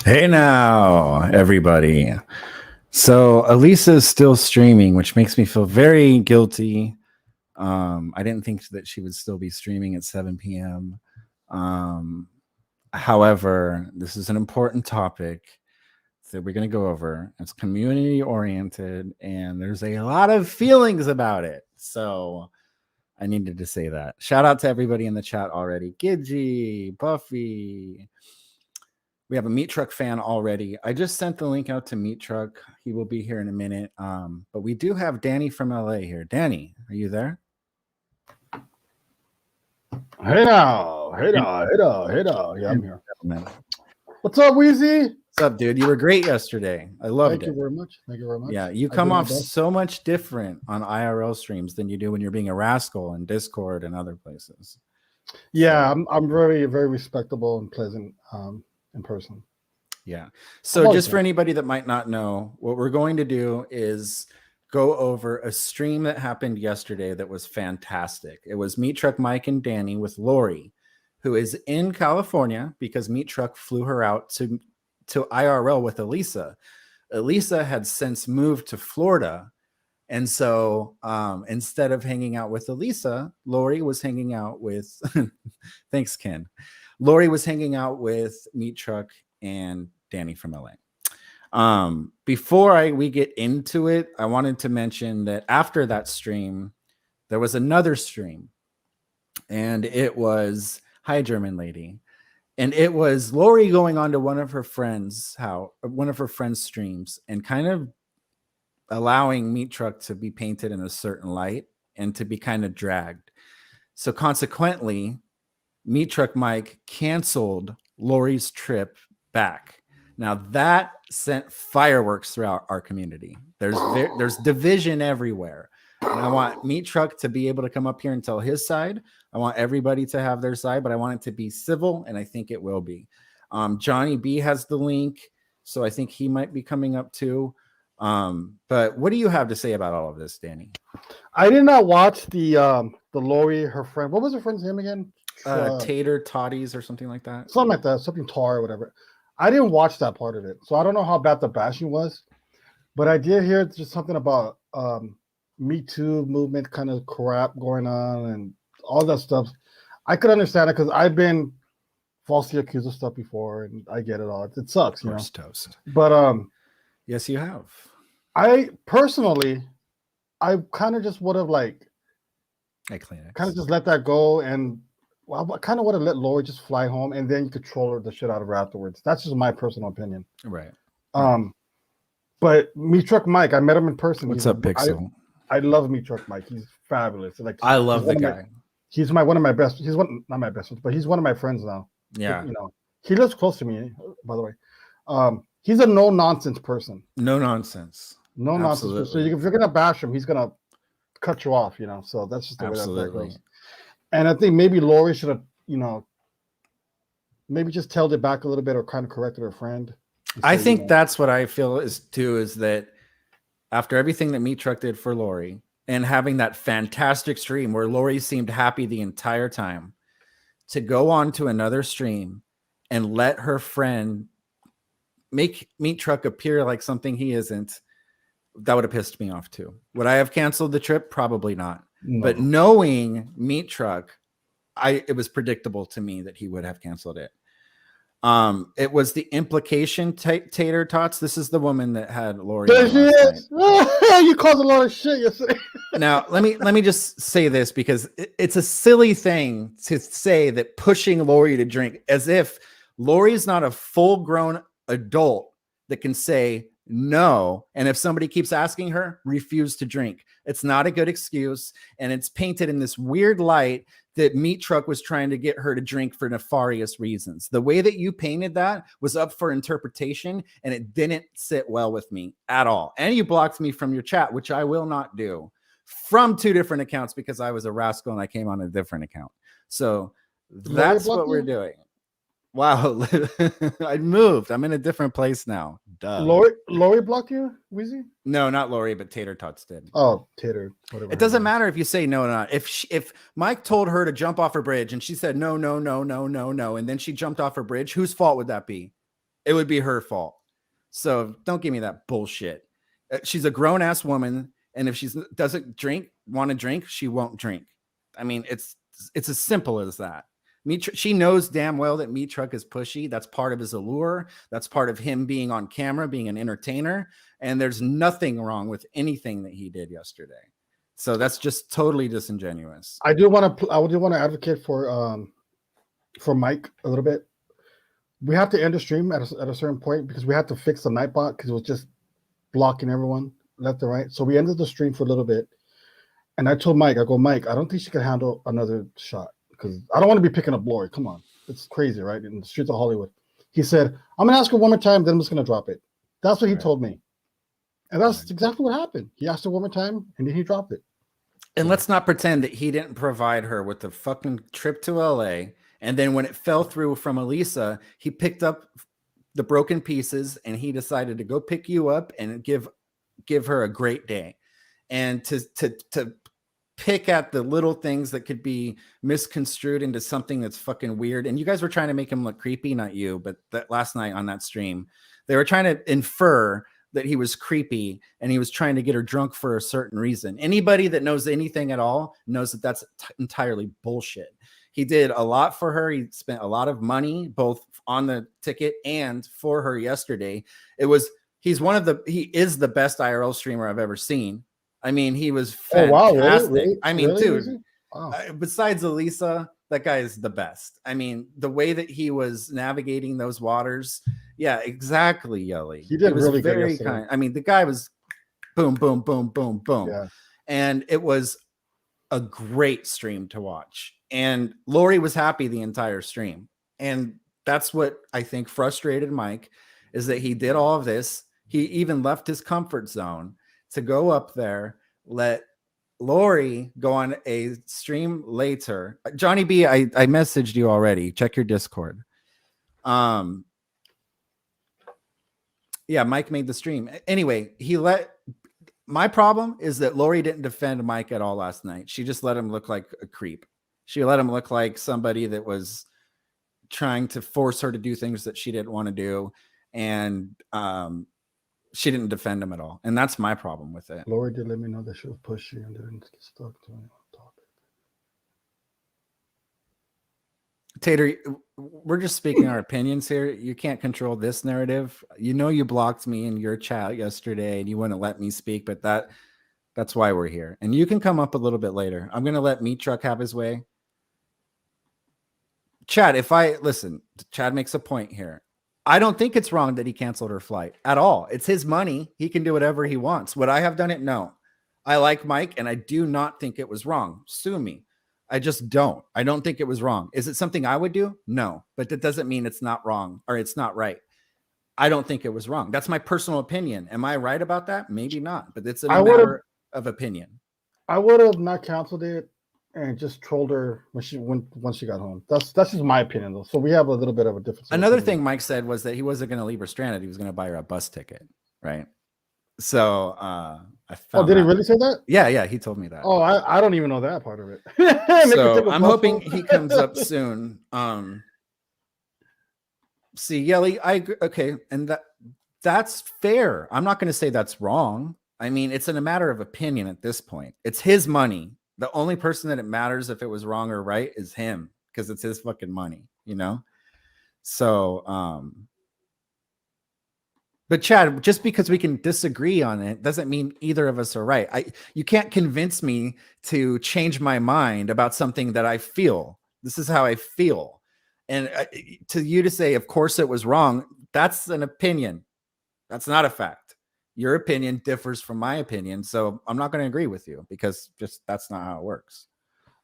Hey now, everybody. So Elisa's still streaming, which makes me feel very guilty. I didn't think that she would still be streaming at 7 p.m. However, this is an important topic that we're going to go over. It's community oriented, and there's a lot of feelings about it. So I needed to say that. Shout out to everybody in the chat already. Gidgy, Buffy. We have a Meat Truck fan already. I just sent the link out to Meat Truck. He will be here in a minute. But we do have Danny from LA here. Danny, are you there? Hey now. Yeah, I'm here. What's up, Weezy? What's up, dude? You were great yesterday. I loved it. Thank you very much. Yeah, you come off so much different on IRL streams than you do when you're being a rascal in Discord and other places. Yeah, so. I'm very, very respectable and pleasant in person. Yeah. So just for anybody that might not know, what we're going to do is go over a stream that happened yesterday that was fantastic. It was Meat Truck Mike and Danny with Laurie, who is in California because Meat Truck flew her out to IRL with Elisa. Elisa had since moved to Florida. And so instead of hanging out with Elisa, Laurie was hanging out with, thanks, Ken. Laurie was hanging out with Meat Truck and Danny from LA. Before we get into it, I wanted to mention that after that stream, there was another stream. And it was, hi, German lady. And it was Laurie going on to one of her friends' streams and kind of allowing Meat Truck to be painted in a certain light and to be kind of dragged. So consequently, Meat Truck Mike canceled Laurie's trip back. Now that sent fireworks throughout our community. There's division everywhere. And I want Meat Truck to be able to come up here and tell his side. I want everybody to have their side, but I want it to be civil, and I think it will be. Johnny B has the link, so I think he might be coming up too. But what do you have to say about all of this, Danny? I did not watch the Laurie, her friend. What was her friend's name again? Tater Toddies or something like that. Something like that. Something tar or whatever. I didn't watch that part of it, so I don't know how bad the bashing was. But I did hear just something about Me Too movement kind of crap going on and all that stuff. I could understand it because I've been falsely accused of stuff before, and I get it all. It sucks, you know. Toast. But yes, you have. I personally, I kind of just would have kind of just let that go, and I kind of would have let Laurie just fly home, and then you could troll her the shit out of her afterwards. That's just my personal opinion. Right. But Meat Truck Mike, I met him in person. What's up, Pixel? I love Meat Truck Mike. He's fabulous. I love the guy. He's one of my best. He's not my best friends, but he's one of my friends now. Yeah. You know, he lives close to me, by the way. He's a no nonsense person. No nonsense. No nonsense. So if you're gonna bash him, he's gonna cut you off. You know. So that's just the way that goes. And I think maybe Laurie should have, maybe just tailed it back a little bit or kind of corrected her friend. I think that's what I feel is that after everything that Meat Truck did for Laurie and having that fantastic stream where Laurie seemed happy the entire time, to go on to another stream and let her friend make Meat Truck appear like something he isn't, that would have pissed me off too. Would I have canceled the trip? Probably not. No. But knowing Meat Truck, it was predictable to me that he would have canceled it. It was the implication Tater Tots. This is the woman that had Laurie. There she is. You caused a lot of shit yesterday. Now, let me just say this because it's a silly thing to say that pushing Laurie to drink, as if Laurie's not a full-grown adult that can say no, and if somebody keeps asking her, refuse to drink. It's not a good excuse, and it's painted in this weird light that Meat Truck was trying to get her to drink for nefarious reasons. The way that you painted that was up for interpretation, and it didn't sit well with me at all. And you blocked me from your chat, which I will not do, from 2 different accounts because I was a rascal and I came on a different account. So that's what we're doing. Wow, I moved. I'm in a different place now. Duh. Laurie blocked you, Weezy? No, not Laurie, but Tater Tots did. Oh, Tater. Whatever. It doesn't matter if you say no or not. If Mike told her to jump off a bridge and she said no, and then she jumped off her bridge, whose fault would that be? it would be her fault. So don't give me that bullshit. She's a grown ass woman, and if she doesn't want to drink, she won't drink. I mean, it's as simple as that. She knows damn well that Meat Truck is pushy. That's part of his allure. That's part of him being on camera, being an entertainer. And there's nothing wrong with anything that he did yesterday. So that's just totally disingenuous. I do want to advocate for Mike a little bit. We have to end the stream at a certain point because we have to fix the Nightbot because it was just blocking everyone left and right. So we ended the stream for a little bit. And I told Mike, I go, Mike, I don't think she can handle another shot because I don't want to be picking up Laurie. Come on. It's crazy, right? In the streets of Hollywood. He said, I'm going to ask her one more time, then I'm just going to drop it. That's what he told me. And that's exactly what happened. He asked her one more time, and then he dropped it. And let's not pretend that he didn't provide her with the fucking trip to LA. And then when it fell through from Elisa, he picked up the broken pieces and he decided to go pick you up and give her a great day. And to pick at the little things that could be misconstrued into something that's fucking weird. And you guys were trying to make him look creepy, not you, but that last night on that stream, they were trying to infer that he was creepy and he was trying to get her drunk for a certain reason. Anybody that knows anything at all knows that that's entirely bullshit. He did a lot for her. He spent a lot of money, both on the ticket and for her yesterday. He is the best IRL streamer I've ever seen. I mean, he was fantastic. Oh, wow, really? I mean, really? Dude, wow. Besides Elisa, that guy is the best. I mean, the way that he was navigating those waters. Yeah, exactly, Yelly. He did really very good kind. I mean, the guy was boom, boom, boom, boom, boom. Yeah. And it was a great stream to watch. And Laurie was happy the entire stream. And that's what I think frustrated Mike, is that he did all of this. He even left his comfort zone to go up there, let Laurie go on a stream later. Johnny B, I messaged you already. Check your Discord. Yeah, Mike made the stream. Anyway, my problem is that Laurie didn't defend Mike at all last night. She just let him look like a creep. She let him look like somebody that was trying to force her to do things that she didn't want to do. And she didn't defend him at all. And that's my problem with it. Laurie did let me know that she was pushy and didn't get stuck to any topic. Tater, we're just speaking our opinions here. You can't control this narrative. You know, you blocked me in your chat yesterday and you wouldn't let me speak, but that's why we're here. And you can come up a little bit later. I'm going to let Meat Truck have his way. Chad, Chad makes a point here. I don't think it's wrong that he canceled her flight at all. It's his money. He can do whatever he wants. Would I have done it? No. I like Mike, and I do not think it was wrong. Sue me. I just don't. I don't think it was wrong. Is it something I would do? No. But that doesn't mean it's not wrong or it's not right. I don't think it was wrong. That's my personal opinion. Am I right about that? Maybe not. But it's a matter of opinion. I would have not canceled it and just trolled her once she got home. That's just my opinion, though. So we have a little bit of a difference. Another thing Mike said was that he wasn't going to leave her stranded. He was going to buy her a bus ticket, right? So I found. Oh, did he really say that? Yeah, he told me that. Oh, I don't even know that part of it. So I'm hoping he comes up soon. See, Yelly, I agree. Okay, and that's fair. I'm not going to say that's wrong. I mean, it's a matter of opinion at this point. It's his money. The only person that it matters if it was wrong or right is him, because it's his fucking money, you know? So, but Chad, just because we can disagree on it doesn't mean either of us are right. You can't convince me to change my mind about something that I feel. This is how I feel. And to you to say, of course it was wrong, that's an opinion. That's not a fact. Your opinion differs from my opinion, so I'm not going to agree with you because just that's not how it works.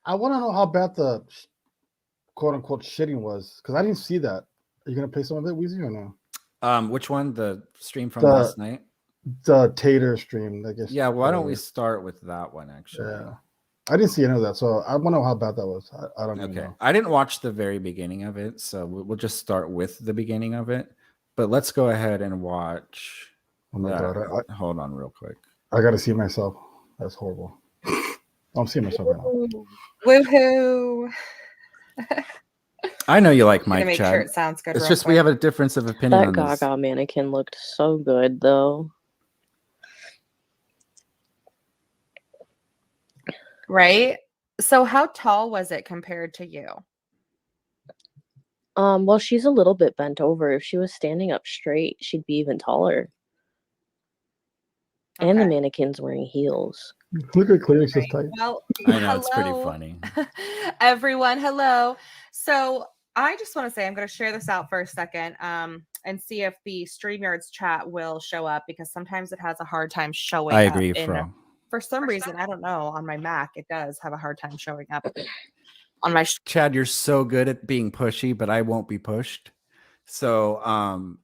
I want to know how bad the quote-unquote shitting was, because I didn't see that. Are you going to play some of it, Weezy, or no? Which one? The stream from last night? The Tater stream, I guess. Yeah, why don't we start with that one, actually? Yeah. I didn't see any of that, so I want to know how bad that was. I don't know. I didn't watch the very beginning of it, so we'll just start with the beginning of it. But let's go ahead and watch... Oh my God. Hold on real quick. I got to see myself. That's horrible. I'm seeing myself right now. Woohoo. I know you like I'm gonna Mike, make Chad. sure it sounds good. It's real just quick. we have a difference of opinion That on this. Gaga mannequin looked so good, though. Right? So how tall was it compared to you? Well, she's a little bit bent over. If she was standing up straight, she'd be even taller. And the Okay. mannequin's wearing heels. Look at Clear's is tight. Well, I know, it's pretty hello, funny. everyone. Hello. So I just want to say I'm going to share this out for a second and see if the StreamYards chat will show up, because sometimes it has a hard time showing I up. agree, Fro. For some reason, I don't know, on my Mac, it does have a hard time showing up. On my Chad, you're so good at being pushy, but I won't be pushed. So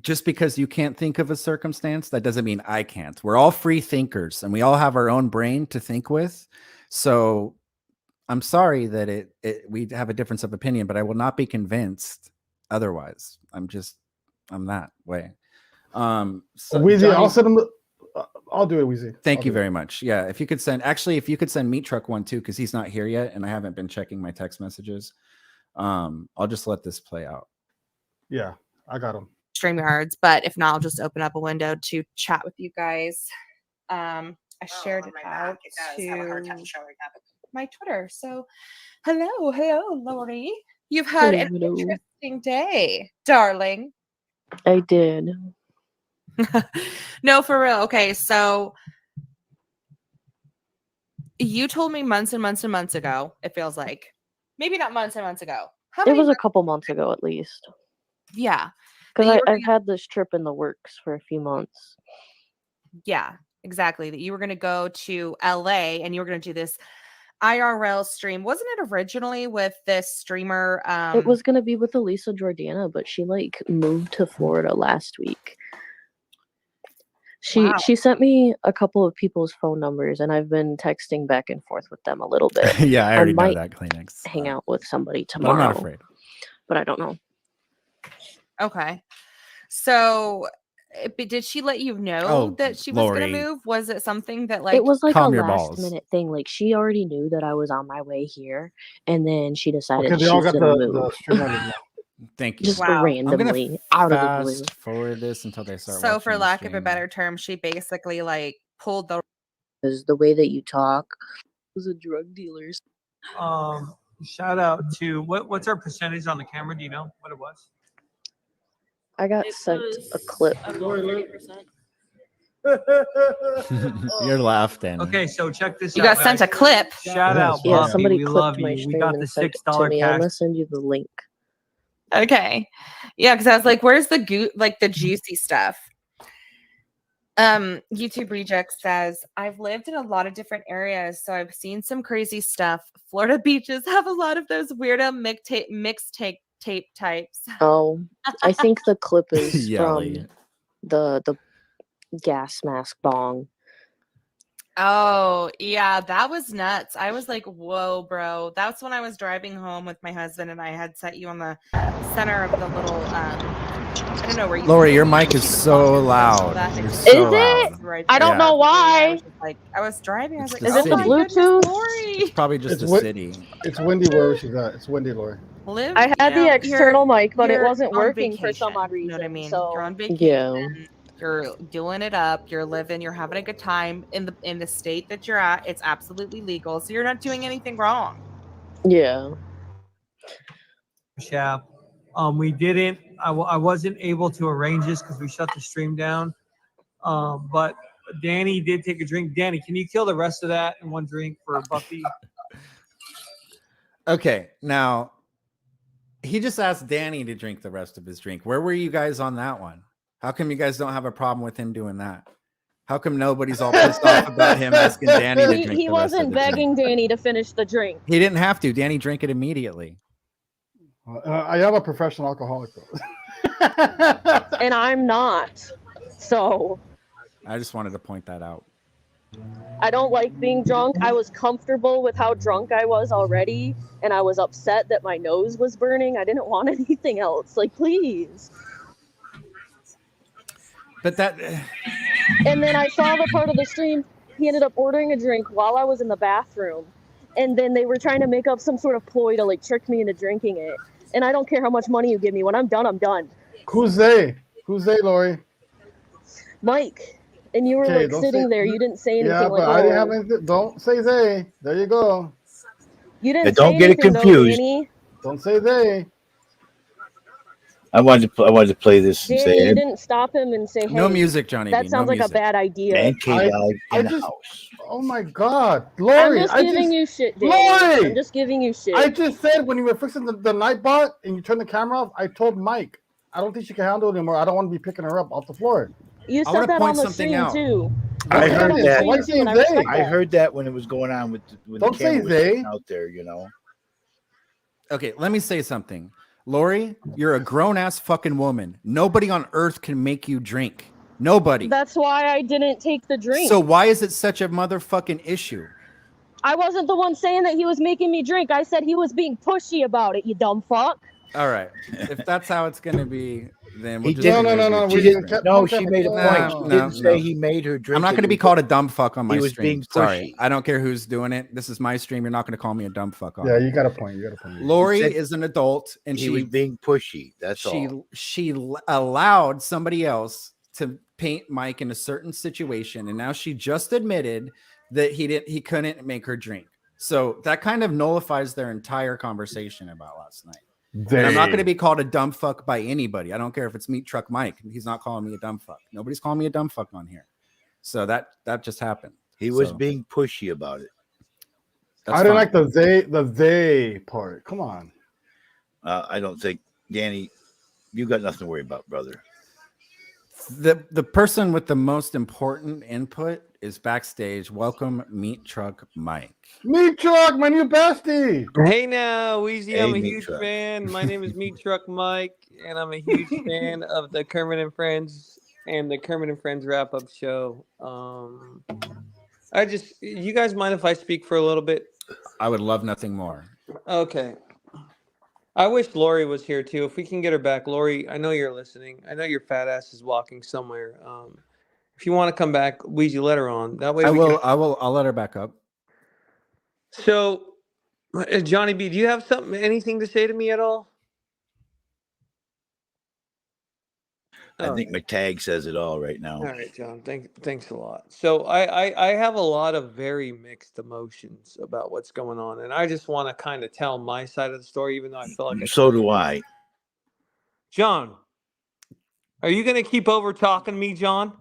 just because you can't think of a circumstance, that doesn't mean I can't. We're all free thinkers and we all have our own brain to think with. So I'm sorry that we have a difference of opinion, but I will not be convinced otherwise. I'm that way. So Weezy, Johnny, I'll send him. I'll do it, Weezy. thank you very much. Yeah, if you could send Meat Truck one too, because he's not here yet, and I haven't been checking my text messages. I'll just let this play out. Yeah, I got him. StreamYards, but if not, I'll just open up a window to chat with you guys. I shared it out to my Twitter. So, hello, Laurie. You've had an interesting day, darling. I did. No, for real. Okay, so you told me months and months and months ago, it feels like. Maybe not months and months ago. It was a couple months ago at least. Yeah. Because I've had this trip in the works for a few months. Yeah, exactly. That you were going to go to LA and you were going to do this IRL stream. Wasn't it originally with this streamer? It was going to be with Elisa Jordana, but she moved to Florida last week. She sent me a couple of people's phone numbers, and I've been texting back and forth with them a little bit. Yeah, I already know that, Kleenex. Hang out with somebody tomorrow. I'm not afraid. But I don't know. Okay. So did she let you know that she was going to move? Was it something that it was like a last minute thing? Like she already knew that I was on my way here, and then she decided she was going to move. Thank you. Just randomly out of the blue. Forward this until they start. So, for lack of a better term, she basically pulled the. Is the way that you talk. Was a drug dealer. Shout out to what's our percentage on the camera? Do you know what it was? I got sent a clip. You're laughing. Okay, so check this out. You got sent a clip. Shout out, yeah, Buffy. Somebody we clipped love my you. stream We got and the sent it $6 to me. I'm cash. gonna send you the link. Okay, yeah, because I was like, "Where's the the juicy stuff?" YouTube Reject says, "I've lived in a lot of different areas, so I've seen some crazy stuff. Florida beaches have a lot of those weirdo mixtape types." Oh, I think the clip is from the gas mask bong. Oh, yeah, that was nuts. I was like, whoa, bro. That's when I was driving home with my husband and I had set you on the center of the little, I don't know where you Laurie, your mic is so loud. You're so loud. Right, I don't know why. I was driving. I was like, is it the Bluetooth? It's probably just the city. It's windy wherever she's at. It's windy, Laurie. I had the external mic, but it wasn't working for some odd reason. You know what I mean? So, you're on vacation. Yeah. You're doing it up. You're living. You're having a good time in the state that you're at. It's absolutely legal, so you're not doing anything wrong. Yeah. Yeah. We didn't. I wasn't able to arrange this because we shut the stream down. But Danny did take a drink. Danny, can you kill the rest of that in one drink for Buffy? Okay, now he just asked Danny to drink the rest of his drink. Where were you guys on that one? How come you guys don't have a problem with him doing that? How come nobody's all pissed off about him asking Danny to drink He wasn't begging Danny to finish the drink. He didn't have to. Danny drank it immediately. I am a professional alcoholic, though. And I'm not. So. I just wanted to point that out. I don't like being drunk. I was comfortable with how drunk I was already, and I was upset that my nose was burning. I didn't want anything else. Like, please. But that. And then I saw the part of the stream. He ended up ordering a drink while I was in the bathroom, and then they were trying to make up some sort of ploy to like trick me into drinking it. And I don't care how much money you give me. When I'm done, I'm done. Who's they? Who's they, Laurie? Mike, and you were Okay, like don't sitting say- there. You didn't say anything. Yeah, like, but I didn't have "Oh." anything. Don't say they. There you go. You didn't And don't say get it anything though, confused. Danny. Don't say they. I wanted to play this and Danny, say you it. didn't stop him and say, "Hey, No music, Johnny B. that No sounds like a music. bad idea." And K-Dog I in the just- house. Oh my God, I'm Laurie! just giving you shit, Danny. Laurie! I'm just giving you shit. I just said when you were fixing the night bot and you turned the camera off, I told Mike, I don't think she can handle it anymore. I don't want to be picking her up off the floor. You I wanna said that point on the something stream out. too. I You said heard on the that. stream Why too, say and I they? respect I that. heard that when it was going on when Don't the say camera was they. out there, you know. Okay, let me say something. Laurie, you're a grown-ass fucking woman. Nobody on earth can make you drink. Nobody. That's why I didn't take the drink. So why is it such a motherfucking issue? I wasn't the one saying that he was making me drink. I said he was being pushy about it, you dumb fuck. All right. If that's how it's going to be, then we'll He just didn't- leave it No. as She it is. didn't. No, she made a point. She No, didn't no. say he made her drink. I'm not it. going to be called a dumb fuck on my He was stream. being Sorry. pushy. I don't care who's doing it. This is my stream. You're not going to call me a dumb fuck on Yeah, it. you got a point. Lori said is an adult and He was being pushy. That's all. she allowed somebody else to paint Mike in a certain situation, and now she just admitted that he couldn't make her drink. So that kind of nullifies their entire conversation about last night. And I'm not going to be called a dumb fuck by anybody. I don't care if it's Meat Truck Mike. He's not calling me a dumb fuck. Nobody's calling me a dumb fuck on here. So that just happened. He was So, being pushy about it. that's I didn't fine. like the they part. Come on. I don't think, Danny, you got nothing to worry about, brother. The person with the most important input is backstage. Welcome, Meat Truck Mike. Meat Truck, my new bestie. Hey now, Weezy, Hey, I'm a Meat huge Truck. fan. My name is Meat Truck Mike, and I'm a huge fan of the Kermit and Friends and the Kermit and Friends wrap-up show. You guys mind if I speak for a little bit? I would love nothing more. Okay. I wish Laurie was here too. If we can get her back, Laurie, I know you're listening. I know your fat ass is walking somewhere. If you want to come back, Weezy, let her on. That way I'll let her back up. So, Johnny B, do you have anything to say to me at all? I think my tag says it all right now. All right, John. Thanks a lot. So I have a lot of very mixed emotions about what's going on, and I just want to kind of tell my side of the story, even though I feel like So do I. John, are you going to keep over talking to me, John?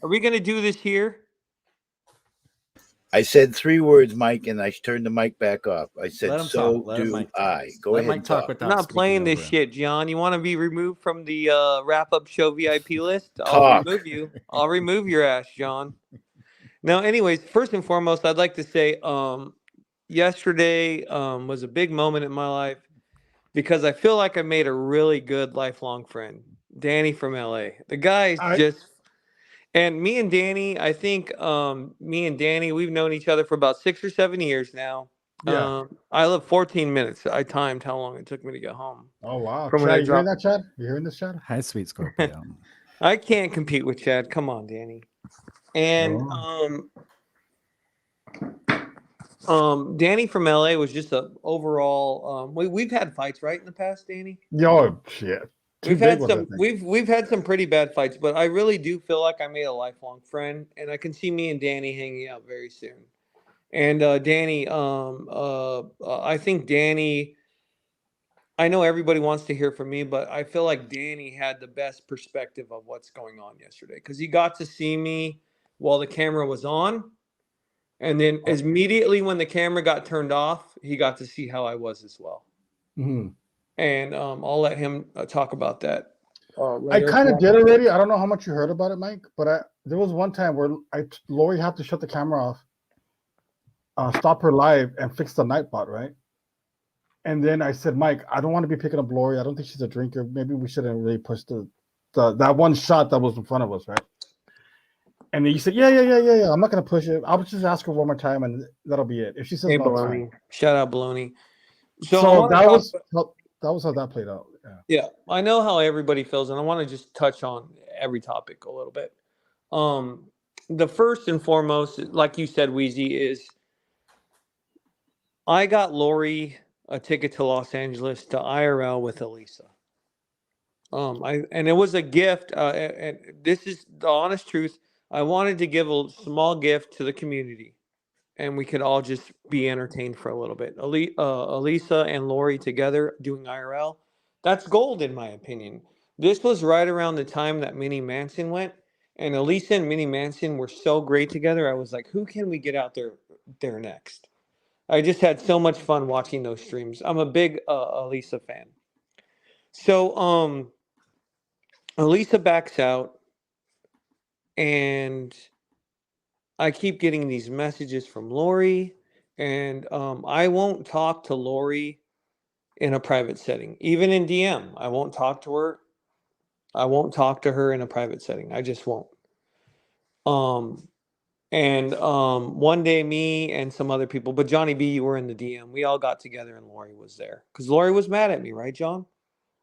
Are we going to do this here? I said 3 words, Mike, and I turned the mic back off. I said, Let him so talk. Let do Mike talk. I. Go Let ahead Mike and talk talk. without I'm not speaking playing this over him. shit, John. You want to be removed from the wrap-up show VIP list? I'll Talk. remove you. I'll remove your ass, John. Now, anyways, first and foremost, I'd like to say yesterday was a big moment in my life because I feel like I made a really good lifelong friend, Danny from LA. The guy's and me and Danny, I think we've known each other for about 6 or 7 years now. Yeah. I live 14 minutes. I timed how long it took me to get home. Oh wow. From when I Chad, you hearing dropped- that, Chad? You hearing this, Chad? Hi, sweet Scorpio. I can't compete with Chad. Come on, Danny. And Danny from LA was just a overall. We've had fights, right, in the past, Danny? Yo, shit. We've had some pretty bad fights, but I really do feel like I made a lifelong friend, and I can see me and Danny hanging out very soon. And Danny, I think Danny. I know everybody wants to hear from me, but I feel like Danny had the best perspective of what's going on yesterday because he got to see me while the camera was on. And then immediately when the camera got turned off, he got to see how I was as well. Mm-hmm. And I'll let him talk about that. I Later. kind of did already. I don't know how much you heard about it, Mike, but there was one time where Laurie had to shut the camera off, stop her live, and fix the nightbot, right? And then I said, Mike, I don't want to be picking up Laurie. I don't think she's a drinker. Maybe we shouldn't really push that one shot that was in front of us, right? And then you said, yeah. I'm not gonna push it. I'll just ask her one more time, and that'll be it. If she says Hey, no, it's Baloney. fine. Shout out Baloney. So that was how that played out. Yeah, I know how everybody feels, and I want to just touch on every topic a little bit. The first and foremost, like you said, Weezy, is I got Laurie a ticket to Los Angeles to IRL with Elisa. And it was a gift. And this is the honest truth. I wanted to give a small gift to the community, and we could all just be entertained for a little bit. Elisa and Laurie together doing IRL, that's gold in my opinion. This was right around the time that Minnie Manson went, and Elisa and Minnie Manson were so great together. I was like, who can we get out there next? I just had so much fun watching those streams. I'm a big Elisa fan. So Elisa backs out, and I keep getting these messages from Laurie, and I won't talk to Laurie in a private setting, even in DM. I won't talk to her. I won't talk to her in a private setting. I just won't. And one day, me and some other people, but Johnny B, you were in the DM. We all got together, and Laurie was there because Laurie was mad at me, right, John?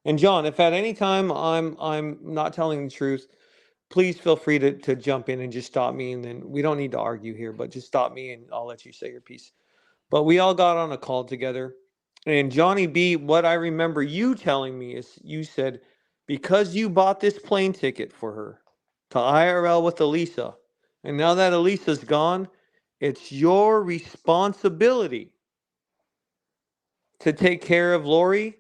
And John, if at any time I'm not telling the truth, please feel free to jump in and just stop me. And then we don't need to argue here, but just stop me and I'll let you say your piece. But we all got on a call together. And Johnny B, what I remember you telling me is you said, because you bought this plane ticket for her to IRL with Elisa, and now that Elisa's gone, it's your responsibility to take care of Laurie,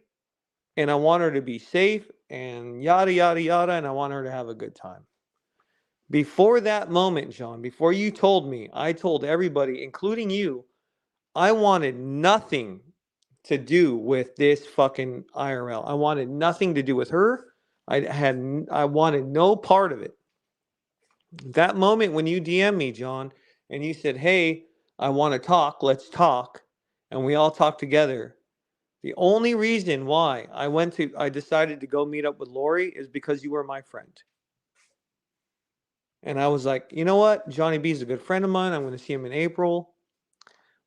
and I want her to be safe and yada, yada, yada, and I want her to have a good time. Before that moment, John, before you told me, I told everybody, including you, I wanted nothing to do with this fucking IRL. I wanted nothing to do with her. I wanted no part of it. That moment when you DM me, John, and you said, "Hey, I want to talk. Let's talk," and we all talked together. The only reason why I decided to go meet up with Laurie is because you were my friend. And I was like, you know what? Johnny B is a good friend of mine. I'm going to see him in April.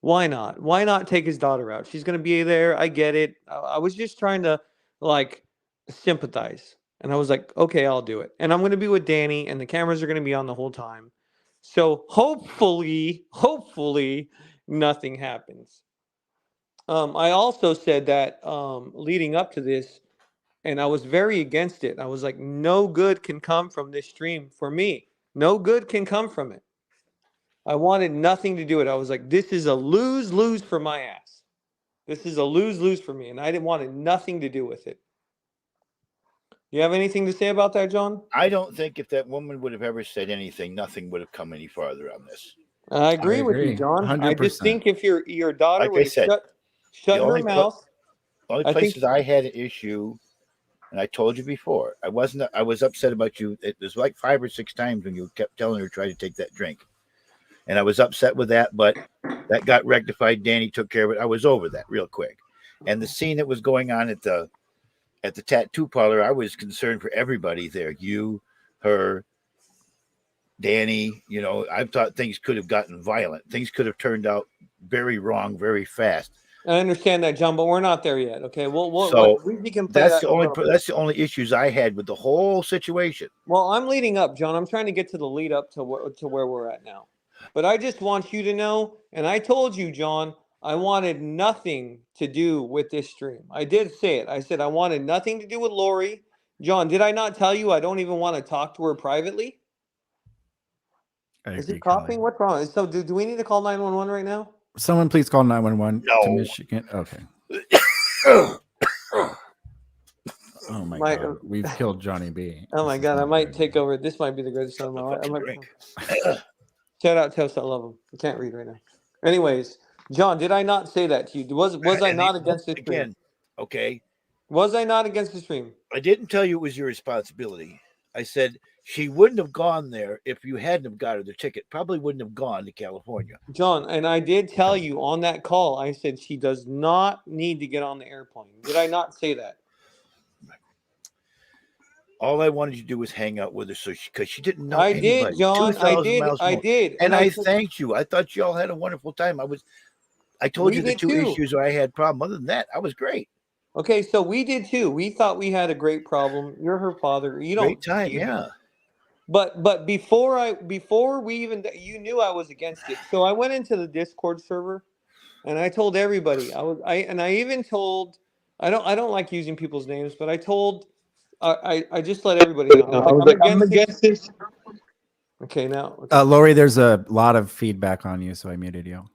Why not? Why not take his daughter out? She's going to be there. I get it. I was just trying to like sympathize. And I was like, okay, I'll do it. And I'm going to be with Danny, and the cameras are going to be on the whole time. So hopefully, nothing happens. I also said that leading up to this, and I was very against it. I was like, no good can come from this stream for me. No good can come from it. I wanted nothing to do with it. I was like, this is a lose-lose for my ass. This is a lose-lose for me, and I didn't want nothing to do with it. You have anything to say about that, John? I don't think if that woman would have ever said anything, nothing would have come any farther on this. I agree with you, John. 100%. I just think if your daughter like would I have said, shut her mouth. The only places I had an issue, and I told you before, I was upset about you. It was like 5 or 6 times when you kept telling her to try to take that drink. And I was upset with that, but that got rectified. Danny took care of it. I was over that real quick. And the scene that was going on at the tattoo parlor, I was concerned for everybody there. You, her, Danny, I thought things could have gotten violent. Things could have turned out very wrong very fast. I understand that, John, but we're not there yet. Okay, we can play that's the only issues I had with the whole situation. Well, I'm leading up, John. I'm trying to get to the lead up to where we're at now. But I just want you to know, and I told you, John, I wanted nothing to do with this stream. I did say it. I said I wanted nothing to do with Laurie. John, did I not tell you I don't even want to talk to her privately? Is he coughing? What's wrong? So do we need to call 911 right now? Someone please call 911 to Michigan. Okay. Oh my God. We've killed Johnny B. Oh my God. I might take over. This might be the greatest show of my life. Shout out Toast. I love him. I can't read right now. Anyways, John, did I not say that to you? Was I not against the stream? Again, okay. Was I not against the stream? I didn't tell you it was your responsibility. I said she wouldn't have gone there if you hadn't have got her the ticket. Probably wouldn't have gone to California. John, and I did tell you on that call, I said she does not need to get on the airplane. Did I not say that? All I wanted you to do was hang out with her, because she didn't know. I anybody. Did, John. I did. And I thanked you. I thought you all had a wonderful time. I told you the two issues where I had problem. Other than that, I was great. Okay, so we did too. We thought we had a great problem. You're her father. You don't. Great time, yeah. But before we even, you knew I was against it. So I went into the Discord server, And I told everybody. I even told. I don't like using people's names, but I told. I just let everybody know. I was like, I'm against this. Okay, now. Okay. Laurie, there's a lot of feedback on you, so I muted you.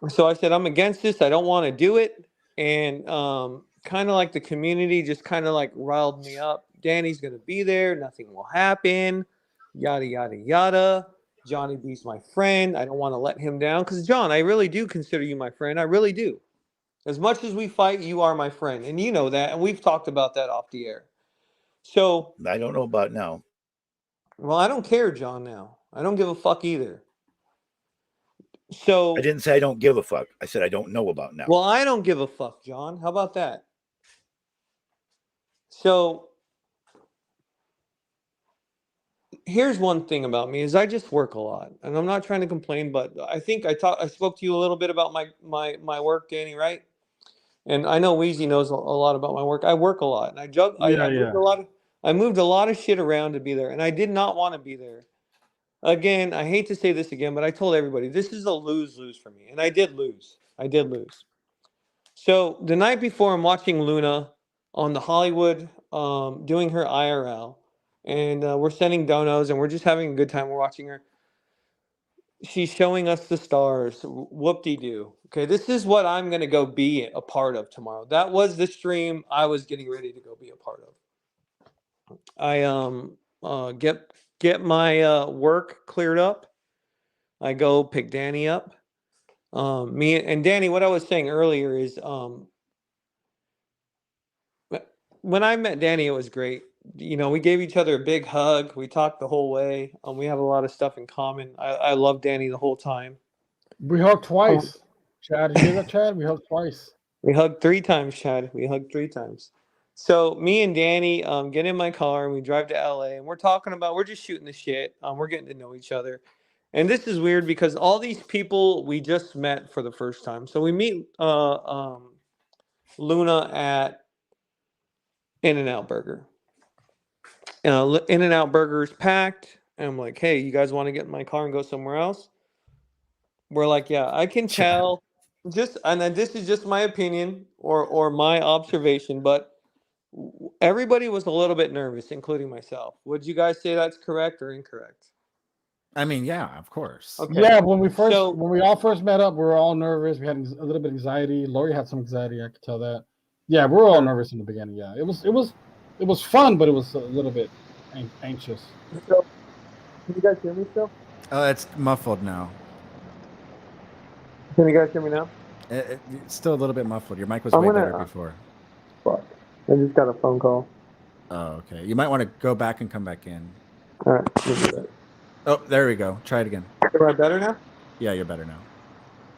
So I said, I'm against this. I don't want to do it. And kind of like the community just kind of like riled me up. Danny's going to be there. Nothing will happen. Yada, yada, yada. Johnny B's my friend. I don't want to let him down. Because, John, I really do consider you my friend. I really do. As much as we fight, you are my friend. And you know that. And we've talked about that off the air. So. I don't know about now. Well, I don't care, John, now. I don't give a fuck either. So I didn't say I don't give a fuck. I said I don't know about now. Well, I don't give a fuck, John. How about that? So here's one thing about me is I just work a lot. And I'm not trying to complain, but I think I spoke to you a little bit about my work, Danny, right? And I know Weezy knows a lot about my work. I work a lot. And I moved a lot of shit around to be there. And I did not want to be there. Again, I hate to say this again, but I told everybody this is a lose-lose for me. And I did lose. So the night before, I'm watching Luna on the Hollywood doing her IRL. And we're sending donos and we're just having a good time. We're watching her. She's showing us the stars. Whoop-de-doo. Okay, this is what I'm going to go be a part of tomorrow. That was the stream I was getting ready to go be a part of. I get my work cleared up. I go pick Danny up. Me and Danny, what I was saying earlier is when I met Danny, it was great. You know, we gave each other a big hug. We talked the whole way. We have a lot of stuff in common. I love Danny the whole time. We hugged twice. Chad, you hear that, Chad? We hugged twice. We hugged 3 times, Chad. We hugged 3 times. So me and Danny get in my car and we drive to LA and we're just shooting the shit. We're getting to know each other. And this is weird because all these people we just met for the first time. So we meet Luna at In-N-Out Burger. In-N-Out Burger is packed. And I'm like, hey, you guys want to get in my car and go somewhere else? We're like, yeah, I can tell. And then this is just my opinion or my observation, but everybody was a little bit nervous, including myself. Would you guys say that's correct or incorrect? I mean, yeah, of course. Okay. Yeah, when we all first met up, we were all nervous. We had a little bit of anxiety. Laurie had some anxiety, I could tell that. Yeah, we were all nervous in the beginning. Yeah, it was fun, but it was a little bit anxious. So, can you guys hear me still? Oh, it's muffled now. Can you guys hear me now? It's still a little bit muffled. Your mic was way better before. Fuck. I just got a phone call. Oh, okay. You might want to go back and come back in. All right, we'll do that. Oh, there we go. Try it again. Am I better now? Yeah, you're better now.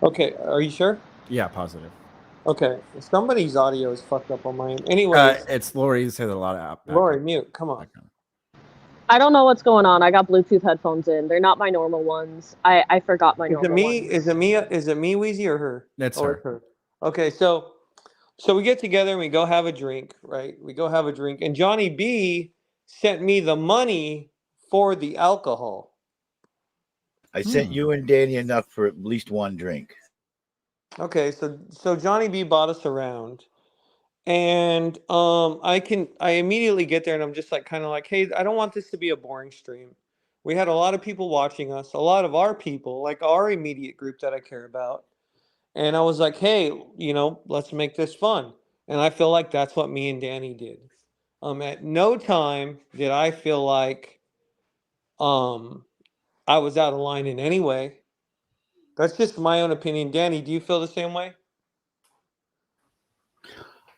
Okay, are you sure? Yeah, positive. Okay, somebody's audio is fucked up on my end. Anyways, it's Laurie's had a lot of Laurie, mute. Come on. I don't know what's going on. I got Bluetooth headphones in. They're not my normal ones. I forgot my normal ones. Is it me, Weezy, or her? It's her. Okay, so we get together and we go have a drink, right? We go have a drink, and Johnny B sent me the money for the alcohol. I sent you and Danny enough for at least one drink. Okay, so Johnny B bought us around. And I immediately get there and I'm just like kind of like, hey, I don't want this to be a boring stream. We had a lot of people watching us, a lot of our people, like our immediate group that I care about. And I was like, hey, let's make this fun. And I feel like that's what me and Danny did. At no time did I feel like I was out of line in any way. That's just my own opinion. Danny, do you feel the same way?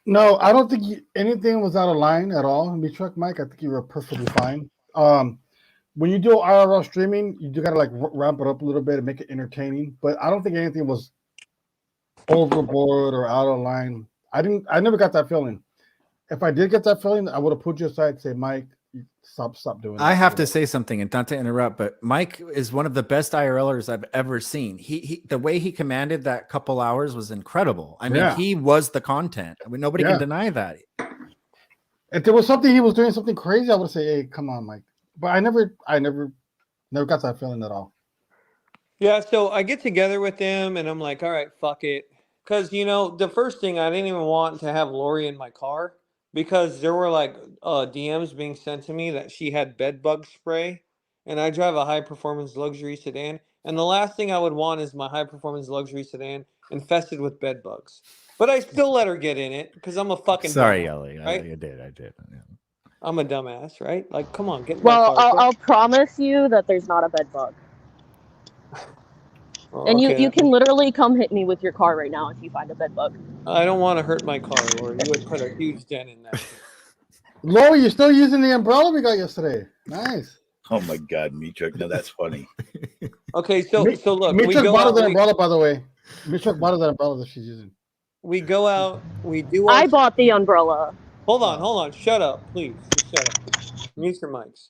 No, I don't think anything was out of line at all. Me truck Mike, I think you were perfectly fine. When you do IRL streaming, you do gotta like ramp it up a little bit and make it entertaining. But I don't think anything was overboard or out of line. I never got that feeling. If I did get that feeling, I would have put you aside and say, Mike, stop doing it. I have to say something, and not to interrupt, but Mike is one of the best IRLers I've ever seen. He the way he commanded that couple hours was incredible. I mean, he was the content. I mean, nobody can deny that. If there was something he was doing something crazy, I would say, hey, come on, Mike. But I never got that feeling at all. Yeah, so I get together with them and I'm like, all right, fuck it. Because, you know, the first thing, I didn't even want to have Laurie in my car because there were like DMs being sent to me that she had bed bug spray, and I drive a high performance luxury sedan, and the last thing I would want is my high performance luxury sedan infested with bed bugs. But I still let her get in it because I'm a fucking Sorry, dumbass, Ellie. right? I did. Yeah. I'm a dumbass, right? Like, come on, get in my Well, car. I'll promise you that there's not a bed bug. Oh, And okay, you can literally come hit me with your car right now if you find a bed bug. I don't want to hurt my car, Laurie. You would put a huge dent in that thing. Laurie, you're still using the umbrella we got yesterday. Nice. Oh my God, Mitra. No, that's funny. Okay, so look, we Mitra go bought her out. that umbrella, by the way. Mitra bought her that umbrella that she's using. We go out. We do our. I bought the umbrella. Hold on. Shut up, please. Just shut up. Mute your mics.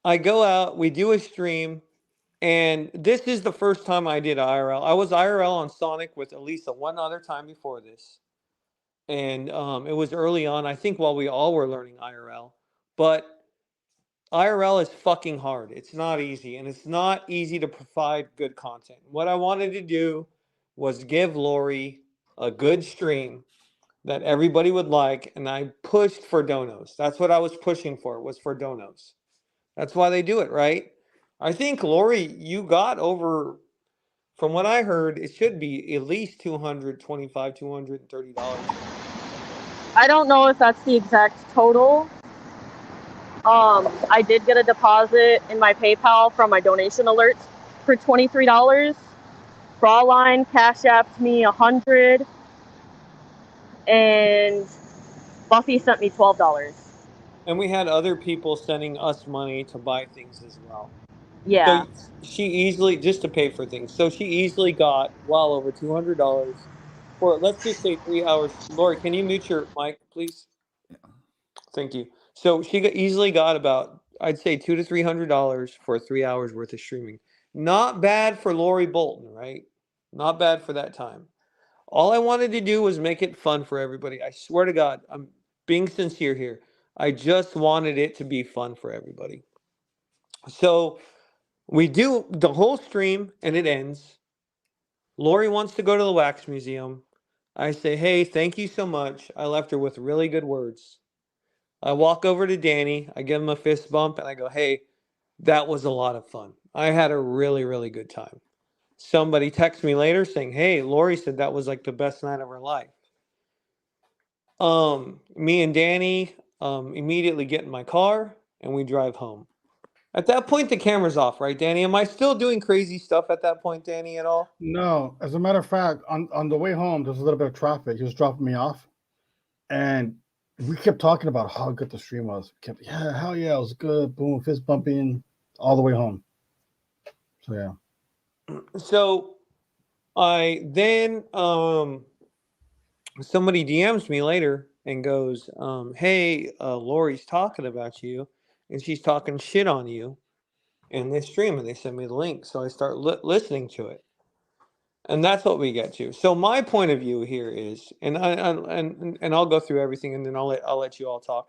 I go out. We do a stream, and this is the first time I did IRL. I was IRL on Sonic with Elisa one other time before this, and it was early on. I think while we all were learning IRL, but IRL is fucking hard. It's not easy, and it's not easy to provide good content. What I wanted to do was give Laurie a good stream that everybody would like, and I pushed for donos. That's what I was pushing for, was for donos. That's why they do it, right? I think, Laurie, you got over, from what I heard, it should be at least $225, $230. I don't know if that's the exact total. I did get a deposit in my PayPal from my donation alerts for $23. Brawline Cash Apped me $100, and Buffy sent me $12. And we had other people sending us money to buy things as well. Yeah. So she easily, just to pay for things, so she easily got well over $200 for, let's just say, 3 hours. Laurie, can you mute your mic, please? Thank you. So she easily got about, I'd say, $200 to $300 for 3 hours worth of streaming. Not bad for Laurie Bolton, right? Not bad for that time. All I wanted to do was make it fun for everybody. I swear to God, I'm being sincere here. I just wanted it to be fun for everybody. So we do the whole stream and it ends. Laurie wants to go to the wax museum. I say, hey, thank you so much. I left her with really good words. I walk over to Danny, I give him a fist bump, and I go, hey, that was a lot of fun. I had a really, really good time. Somebody texts me later saying, hey, Laurie said that was like the best night of her life. Me and Danny immediately get in my car and we drive home. At that point, the camera's off, right, Danny? Am I still doing crazy stuff at that point, Danny, at all? No, as a matter of fact, on the way home, there's a little bit of traffic. He was dropping me off, and we kept talking about how good the stream was. We kept, yeah, hell yeah, it was good. Boom, fist bumping all the way home. So yeah. So I then somebody DMs me later and goes, hey, Laurie's talking about you, and she's talking shit on you in this stream, and they send me the link. So I start listening to it. And that's what we get to. So my point of view here is, and I'll go through everything, and then I'll let you all talk.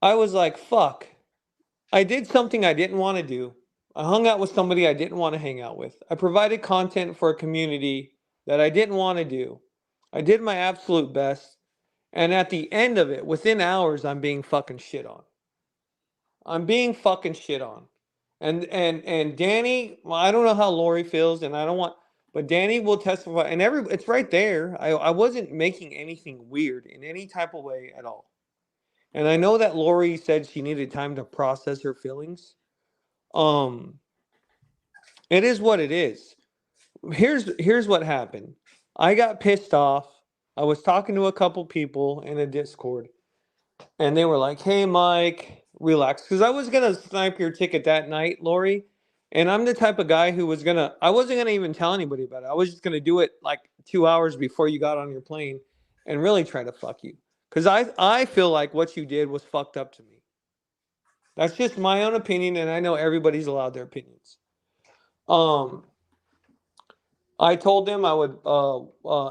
I was like, fuck. I did something I didn't want to do. I hung out with somebody I didn't want to hang out with. I provided content for a community that I didn't want to do. I did my absolute best. And at the end of it, within hours, I'm being fucking shit on. I'm being fucking shit on. And Danny, well, I don't know how Laurie feels, and I don't want, but Danny will testify, and it's right there. I wasn't making anything weird in any type of way at all. And I know that Laurie said she needed time to process her feelings. It is what it is. Here's what happened. I got pissed off. I was talking to a couple people in a Discord, and they were like, "Hey, Mike, relax," because I was gonna snipe your ticket that night, Laurie. And I'm the type of guy who I wasn't gonna even tell anybody about it. I was just gonna do it like 2 hours before you got on your plane, and really try to fuck you, because I feel like what you did was fucked up to me. That's just my own opinion, and I know everybody's allowed their opinions. I told them I would,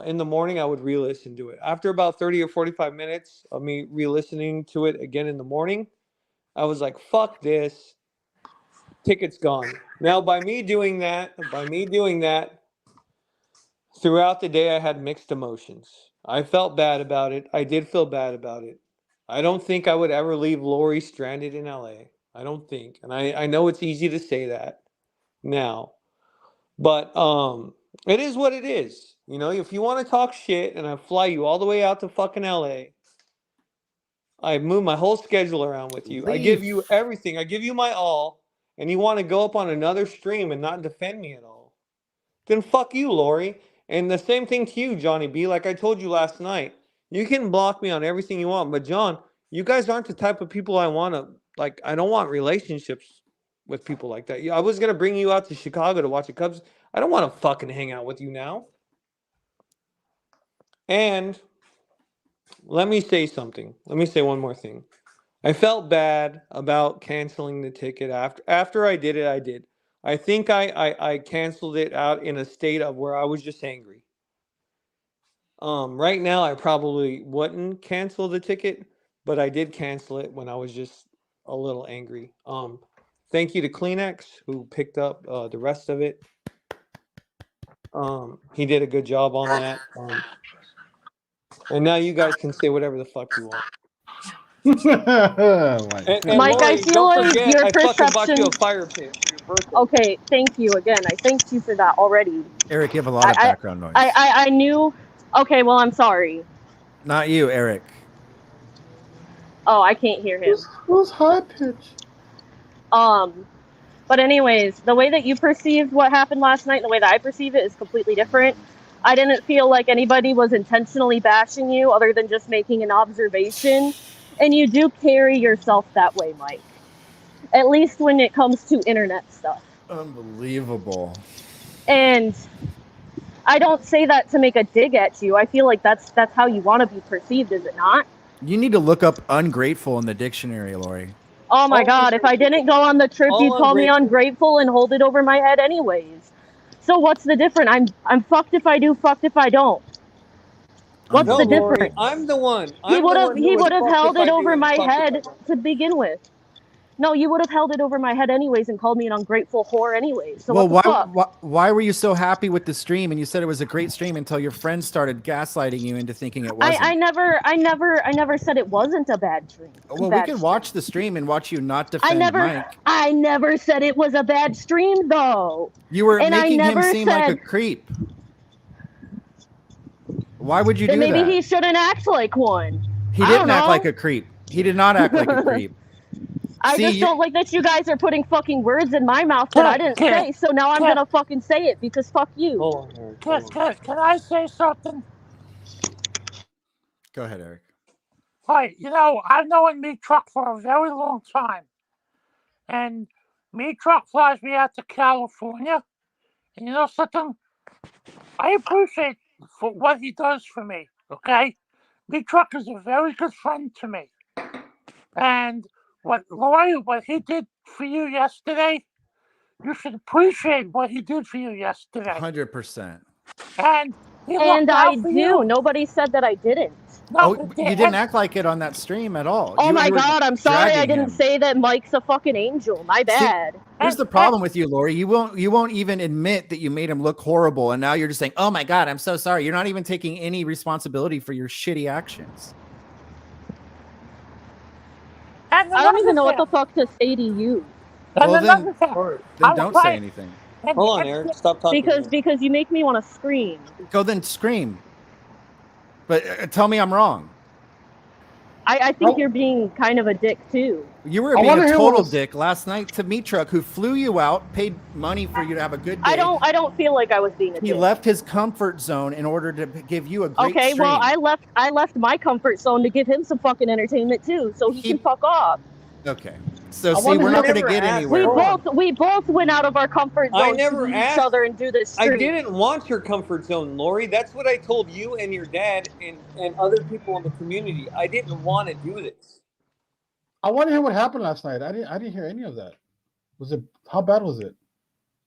in the morning, I would re-listen to it. After about 30 or 45 minutes of me re-listening to it again in the morning, I was like, fuck this. Ticket's gone. Now, by me doing that, Throughout the day, I had mixed emotions. I felt bad about it. I did feel bad about it. I don't think I would ever leave Laurie stranded in LA. I don't think. And I know it's easy to say that now. But it is what it is. You know, if you want to talk shit and I fly you all the way out to fucking LA, I move my whole schedule around with you. I give you everything. I give you my all, and you want to go up on another stream and not defend me at all. Then fuck you, Laurie. And the same thing to you, Johnny B. Like I told you last night, you can block me on everything you want, but John, you guys aren't the type of people I want to, like, I don't want relationships with people like that. I was going to bring you out to Chicago to watch the Cubs. I don't want to fucking hang out with you now. And let me say something. Let me say one more thing. I felt bad about canceling the ticket after I did it. I did. I think I canceled it out in a state of where I was just angry. Right now I probably wouldn't cancel the ticket, but I did cancel it when I was just a little angry. Thank you to Kleenex who picked up the rest of it. He did a good job on that. And now you guys can say whatever the fuck you want. And Mike, Laurie, I feel don't like forget, your I fucking bought you perception. a fire pit for your birthday. Okay, thank you again. I thanked you for that already. Eric, you have a lot of background noise. I knew. Okay, well, I'm sorry. Not you, Eric. Oh, I can't hear him. Who's high pitch? But anyways, the way that you perceived what happened last night and the way that I perceive it is completely different. I didn't feel like anybody was intentionally bashing you other than just making an observation. And you do carry yourself that way, Mike. At least when it comes to internet stuff. Unbelievable. And I don't say that to make a dig at you. I feel like that's how you want to be perceived, is it not? You need to look up ungrateful in the dictionary, Laurie. Oh my God, if I didn't go on the trip, you'd call me ungrateful and hold it over my head anyways. So what's the difference? I'm fucked if I do, fucked if I don't. What's the difference? Laurie, I'm the one. He would have held it over my head to begin with. No, you would have held it over my head anyways and called me an ungrateful whore anyways. So well, what the fuck? why were you so happy with the stream? And you said it was a great stream until your friends started gaslighting you into thinking it wasn't. I never said it wasn't a bad stream. Well, we can watch the stream and watch you not defend Mike. I never said it was a bad stream though. You were making him seem like a creep. Why would you do that? Maybe he shouldn't act like one. He didn't act like a creep. He did not act like a creep. I just don't like that you guys are putting fucking words in my mouth that I didn't say, so now I'm gonna fucking say it because fuck you. Can I say something? Go ahead, Eric. Hi, you know, I've known Meat Truck for a very long time. And Meat Truck flies me out to California. And you know something? I appreciate for what he does for me, okay? Meat Truck is a very good friend to me. And Laurie, what he did for you yesterday, you should appreciate what he did for you yesterday. 100%. And I do. Nobody said that I didn't. No, you didn't act like it on that stream at all. Oh my God, I'm sorry I didn't say that Mike's a fucking angel. My bad. See, here's the problem with you, Laurie. You won't even admit that you made him look horrible, and now you're just saying, "Oh my God, I'm so sorry." You're not even taking any responsibility for your shitty actions. I don't even know what the fuck to say to you. Well, then don't say anything. Hold on, Eric. Stop talking. Because you make me want to scream. Go then scream. But tell me I'm wrong. I think you're being kind of a dick too. You were being a total dick last night to Meat Truck, who flew you out, paid money for you to have a good day. I don't feel like I was being a dick. He left his comfort zone in order to give you a great stream. Well, I left my comfort zone to give him some fucking entertainment too, so he can fuck off. Okay. So see, we're not going to get anywhere. We both went out of our comfort zone to meet each other and do this stream. I didn't want your comfort zone, Laurie. That's what I told you and your dad and other people in the community. I didn't want to do this. I want to hear what happened last night. I didn't hear any of that. How bad was it,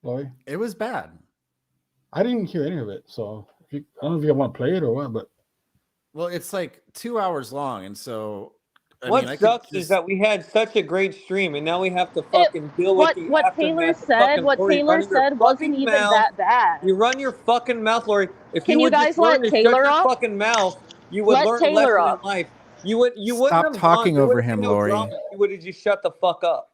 Laurie? It was bad. I didn't hear any of it. So I don't know if you want to play it or what, but well, it's like 2 hours long, and so What sucks is that we had such a great stream, and now we have to fucking deal with the What Taylor aftermath. said, Fucking Lori running your wasn't fucking even mouth. that bad. You run your fucking mouth, Lori. If Can you you would guys just learn let to shut Taylor your up? fucking mouth, you would Let learn a Taylor lesson in up. life. You wouldn't Stop have talking gone. There over would have him, been no Lori. drama if you would have just shut the fuck up.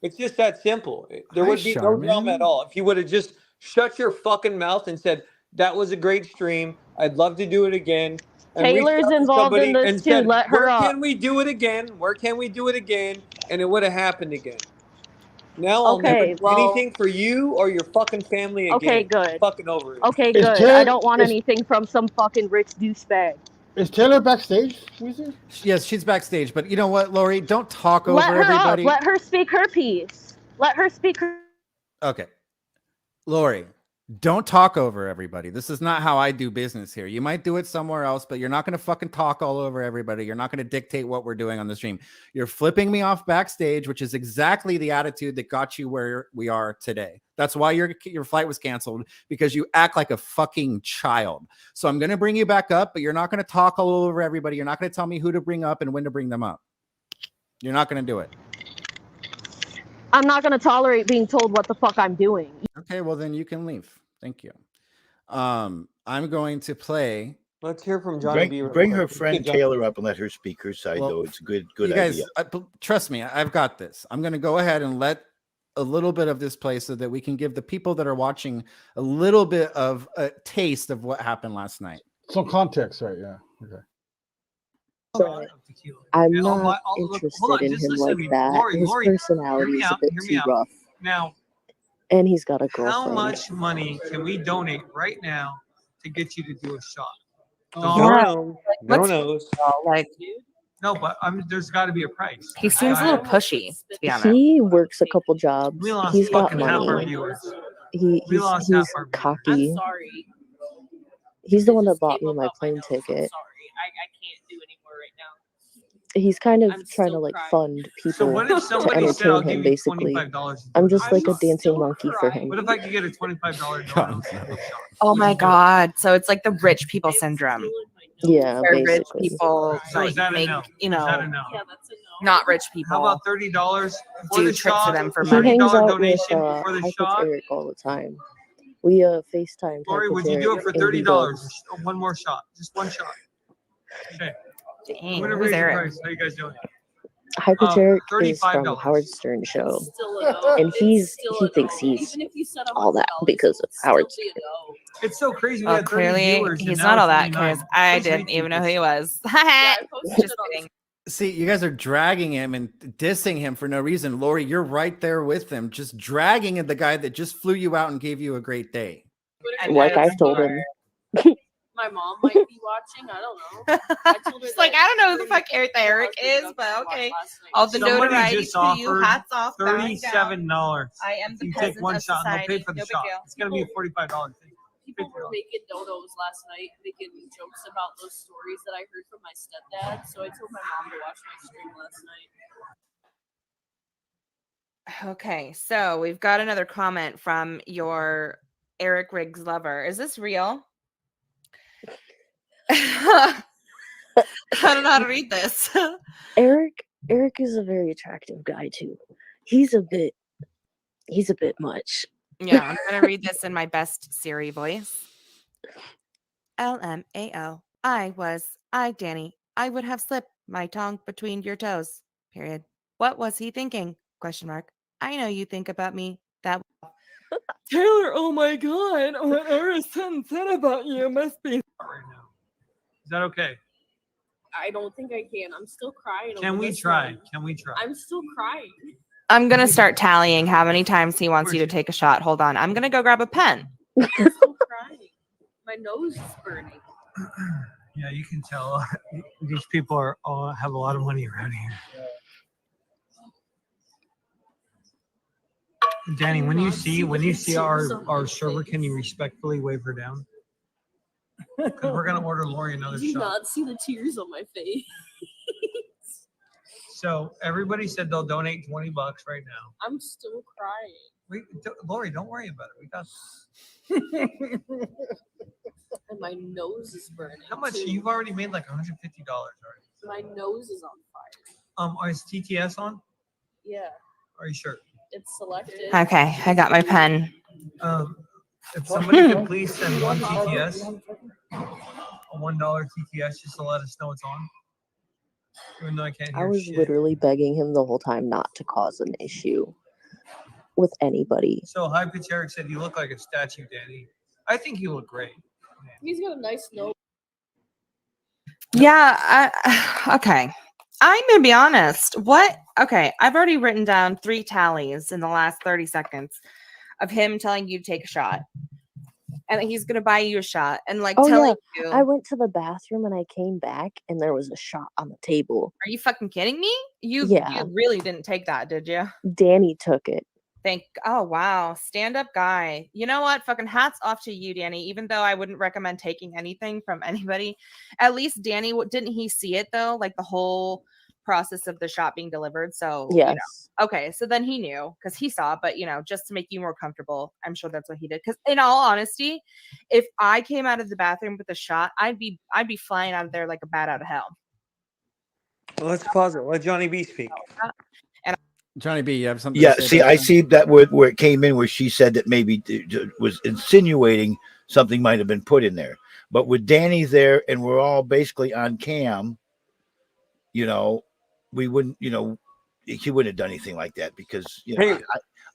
It's just that simple. There Hi, would be no drama Charmin. at all if you would have just shut your fucking mouth and said, "That was a great stream. I'd love to do it again." And reached Taylor's out to involved in somebody this and too. said, Let her "Where up. can we do it again? Where can we do it again?" And it would have happened again. Now I'll never Okay, do well, anything for you or your fucking family again. okay, good. I'm fucking over it. Okay, Is good. Taylor- I don't want is- anything from some fucking rich douchebag. Is Taylor backstage, Weezer? Yes, she's backstage, but you know what, Lori? Don't talk Let over her everybody. up. Let her speak her piece. Let her speak her. Okay. Lori, don't talk over everybody. This is not how I do business here. You might do it somewhere else, but you're not going to fucking talk all over everybody. You're not going to dictate what we're doing on the stream. You're flipping me off backstage, which is exactly the attitude that got you where we are today. That's why your flight was canceled, because you act like a fucking child. So I'm going to bring you back up, but you're not going to talk all over everybody. You're not going to tell me who to bring up and when to bring them up. You're not going to do it. I'm not going to tolerate being told what the fuck I'm doing. Okay, well then you can leave. Thank you. I'm going to play. Let's hear from Johnny B. Bring her friend Taylor up and let her speak her side, Well, though. It's a good You guys, idea. trust me, I've got this. I'm going to go ahead and let a little bit of this play so that we can give the people that are watching a little bit of a taste of what happened last night. Some context, right? Yeah. Okay. I'm not interested in him like that. His personality is a bit too rough. Now, and he's got a how girlfriend. much money can we donate right now to get you to do a shot? No. No. Like, No, but there's got to be a price. he seems a little pushy, to be honest. He works a couple jobs. We lost He's got fucking half our money. viewers. He's lost half our viewers. cocky. I'm sorry. He's the one It that just bought came me up my out plane nose. I'm ticket. sorry. I can't do anymore right now. He's kind of I'm trying to still like crying. fund So people what if to somebody said, "I'll entertain him. give you Basically, $25"? I'm just I'm like a dancing still monkey for him. What if I could get a $25 donation to do a shot? Oh my God. So it's like the rich people syndrome. Yeah, Where rich basically. people So like is that a make, no? you Is that a know, no? Yeah, that's a no. not rich How people about $30 for do the tricks shot? for them for He money. hangs $30 out with donation for the Hyper shot. Eric all the time. We FaceTime Lori, would you do it for $30? One more shot, just one shot. Okay. I'm Dang, gonna who's raise the Eric? price. How you guys doing? Hyper Eric is from $35. Howard Stern show, Still a no. and It's he still a thinks no. he's Even if you said all that $100, because of it'd still Howard be a no. It's so crazy. We Well, had 30 clearly viewers. and he's now not all it's that 29. because I Please didn't retweet even know who this. he was. Yeah, I posted Just it on kidding. See, you guys are dragging him and dissing him for no reason. Lori, you're right there with him, just dragging the guy that just flew you out and gave you a great day. Twitter. like I've told him. My mom might be watching. I don't know. I told her She's like, that I don't know who the her- fuck Eric the her Eric husband is, got but to watch okay. last night. All the Somebody notoriety just to you. offered Hats off. bowing down. $37. I am the You peasant take one of shot and society. they'll pay for the No big shot. deal. It's gonna be $45. People were making dodos last night, making jokes about those stories that I heard from my stepdad. So I told my mom to watch my stream last night. Okay, so we've got another comment from your Eric Riggs lover. Is this real? I don't know how to read this. Eric is a very attractive guy too. He's a bit much. Yeah, I'm gonna read this in my best Siri voice. LMAO. Danny. I would have slipped my tongue between your toes. Period. What was he thinking? Question mark. I know you think about me. That Taylor, oh my God. Whatever son said about you must be. Right now. Is that okay? I don't think I can. I'm still crying. Can over we this try? one. Can we try? I'm still crying. I'm gonna start tallying how many times he wants you to take a shot. Hold on. I'm gonna go grab a pen. I'm still crying. My nose is burning. Yeah, you can tell these people are all have a lot of money around here. Danny, when you see our server, can you respectfully wave her down? Because we're gonna order Laurie another Did you shot. not see the tears on my face? So everybody said they'll donate $20 right now. I'm still crying. Laurie, don't worry about it. We got this. And my nose is burning. How much? too. You've already made like $150 already. My nose is on fire. Is TTS on? Yeah, Are you sure? it's selected. Okay, I got my pen. If somebody could please send one TTS, a $1 TTS, just to let us know it's on. Even though I can't I hear was shit. literally begging him the whole time not to cause an issue with anybody. So High Pitch Eric said you look like a statue, Danny. I think you look great. He's got a nice nose. Yeah, okay. I'm gonna be honest. Okay, I've already written down 3 tallies in the last 30 seconds of him telling you to take a shot. And that he's gonna buy you a shot and like telling you. I went to the bathroom and I came back and there was a shot on the table. Are you fucking kidding me? You really didn't take that, did you? Danny took it. Oh wow, stand-up guy. You know what? Fucking hats off to you, Danny. Even though I wouldn't recommend taking anything from anybody, at least Danny, didn't he see it though? Like the whole process of the shot being delivered. So yes. Okay, so then he knew because he saw, but just to make you more comfortable, I'm sure that's what he did. Because in all honesty, if I came out of the bathroom with a shot, I'd be flying out of there like a bat out of hell. Well, let's pause it. Let Johnny B speak. Johnny B, you have something? Yeah, to say see, I see that where it came in, where she said that maybe it was insinuating something might have been put in there. But with Danny there, and we're all basically on cam, we wouldn't, he wouldn't have done anything like that because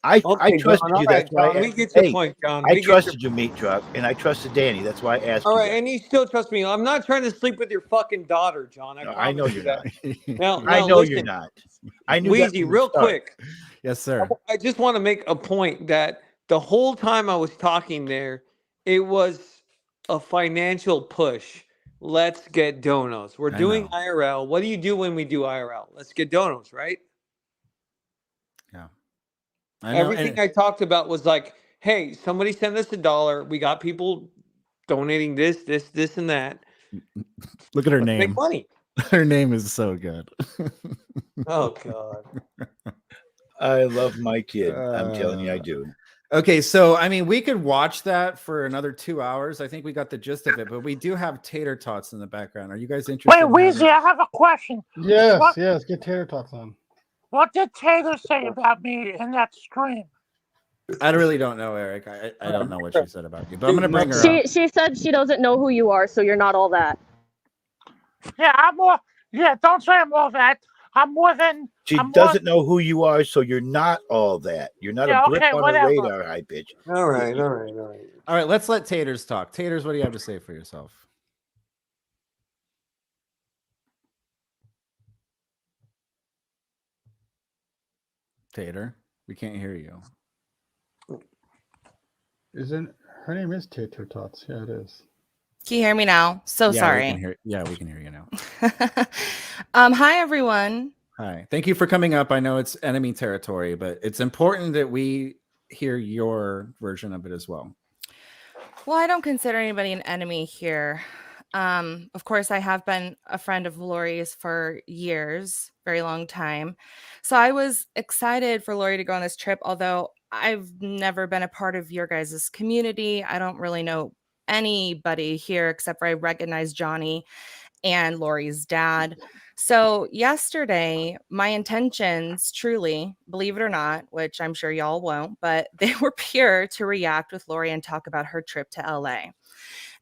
I trusted John, you. That's why. John, we get your point, John. I trusted you, Meat Truck, and I trusted Danny. That's why I asked. All you right, that. and you still trust me. I'm not trying to sleep with your fucking daughter, John. I know you're not. Now, I know listen, you're not. I knew Weezy, that from the real start. quick. Yes, sir. I just want to make a point that the whole time I was talking there, it was a financial push. Let's get donos. We're doing IRL. What do you do when we do IRL? Let's get donos, right? Yeah. Everything I talked about was like, hey, somebody send us $1. We got people donating this, and that. Look at her Let's name. make money. Her name is so good. Oh God. I love my kid. I'm telling you, I do. Okay, so we could watch that for another 2 hours. I think we got the gist of it, but we do have tater tots in the background. Are you guys interested? Wait, Weezy, I have a question. Yes, get tater tots on. What did Tater say about me in that stream? I really don't know, Eric. I don't know what she said about you, but I'm gonna bring her up. She said she doesn't know who you are, so you're not all that. Yeah, I'm more. Yeah, don't say I'm all that. I'm more than. She doesn't know who you are, so you're not all that. You're not a blip on her radar, High Pitch. All right. All right, let's let Taters talk. Taters, what do you have to say for yourself? Tater, we can't hear you. Isn't her name is Tater Tots? Yeah, it is. Can you hear me now? Sorry. We can hear you now. Hi everyone. Hi. Thank you for coming up. I know it's enemy territory, but it's important that we hear your version of it as well. Well, I don't consider anybody an enemy here. Of course, I have been a friend of Laurie's for years, very long time. So I was excited for Laurie to go on this trip, although I've never been a part of your guys' community. I don't really know anybody here except for I recognize Johnny and Laurie's dad. So yesterday, my intentions, truly, believe it or not, which I'm sure y'all won't, but they were pure to react with Laurie and talk about her trip to LA.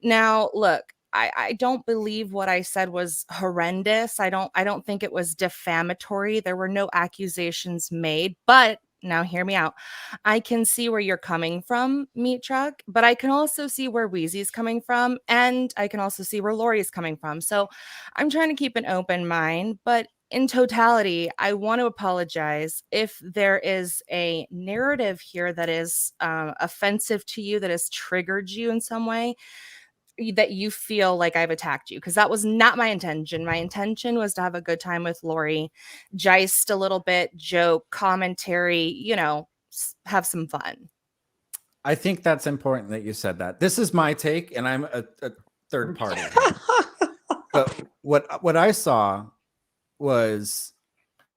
Now, look, I don't believe what I said was horrendous. I don't think it was defamatory. There were no accusations made, but now hear me out. I can see where you're coming from, Meat Truck, but I can also see where Wheezy's coming from, and I can also see where Laurie's coming from. So I'm trying to keep an open mind, but in totality, I want to apologize if there is a narrative here that is offensive to you, that has triggered you in some way, that you feel like I've attacked you, because that was not my intention. My intention was to have a good time with Laurie, gist a little bit, joke, commentary, have some fun. I think that's important that you said that. This is my take, and I'm a third party. But what I saw was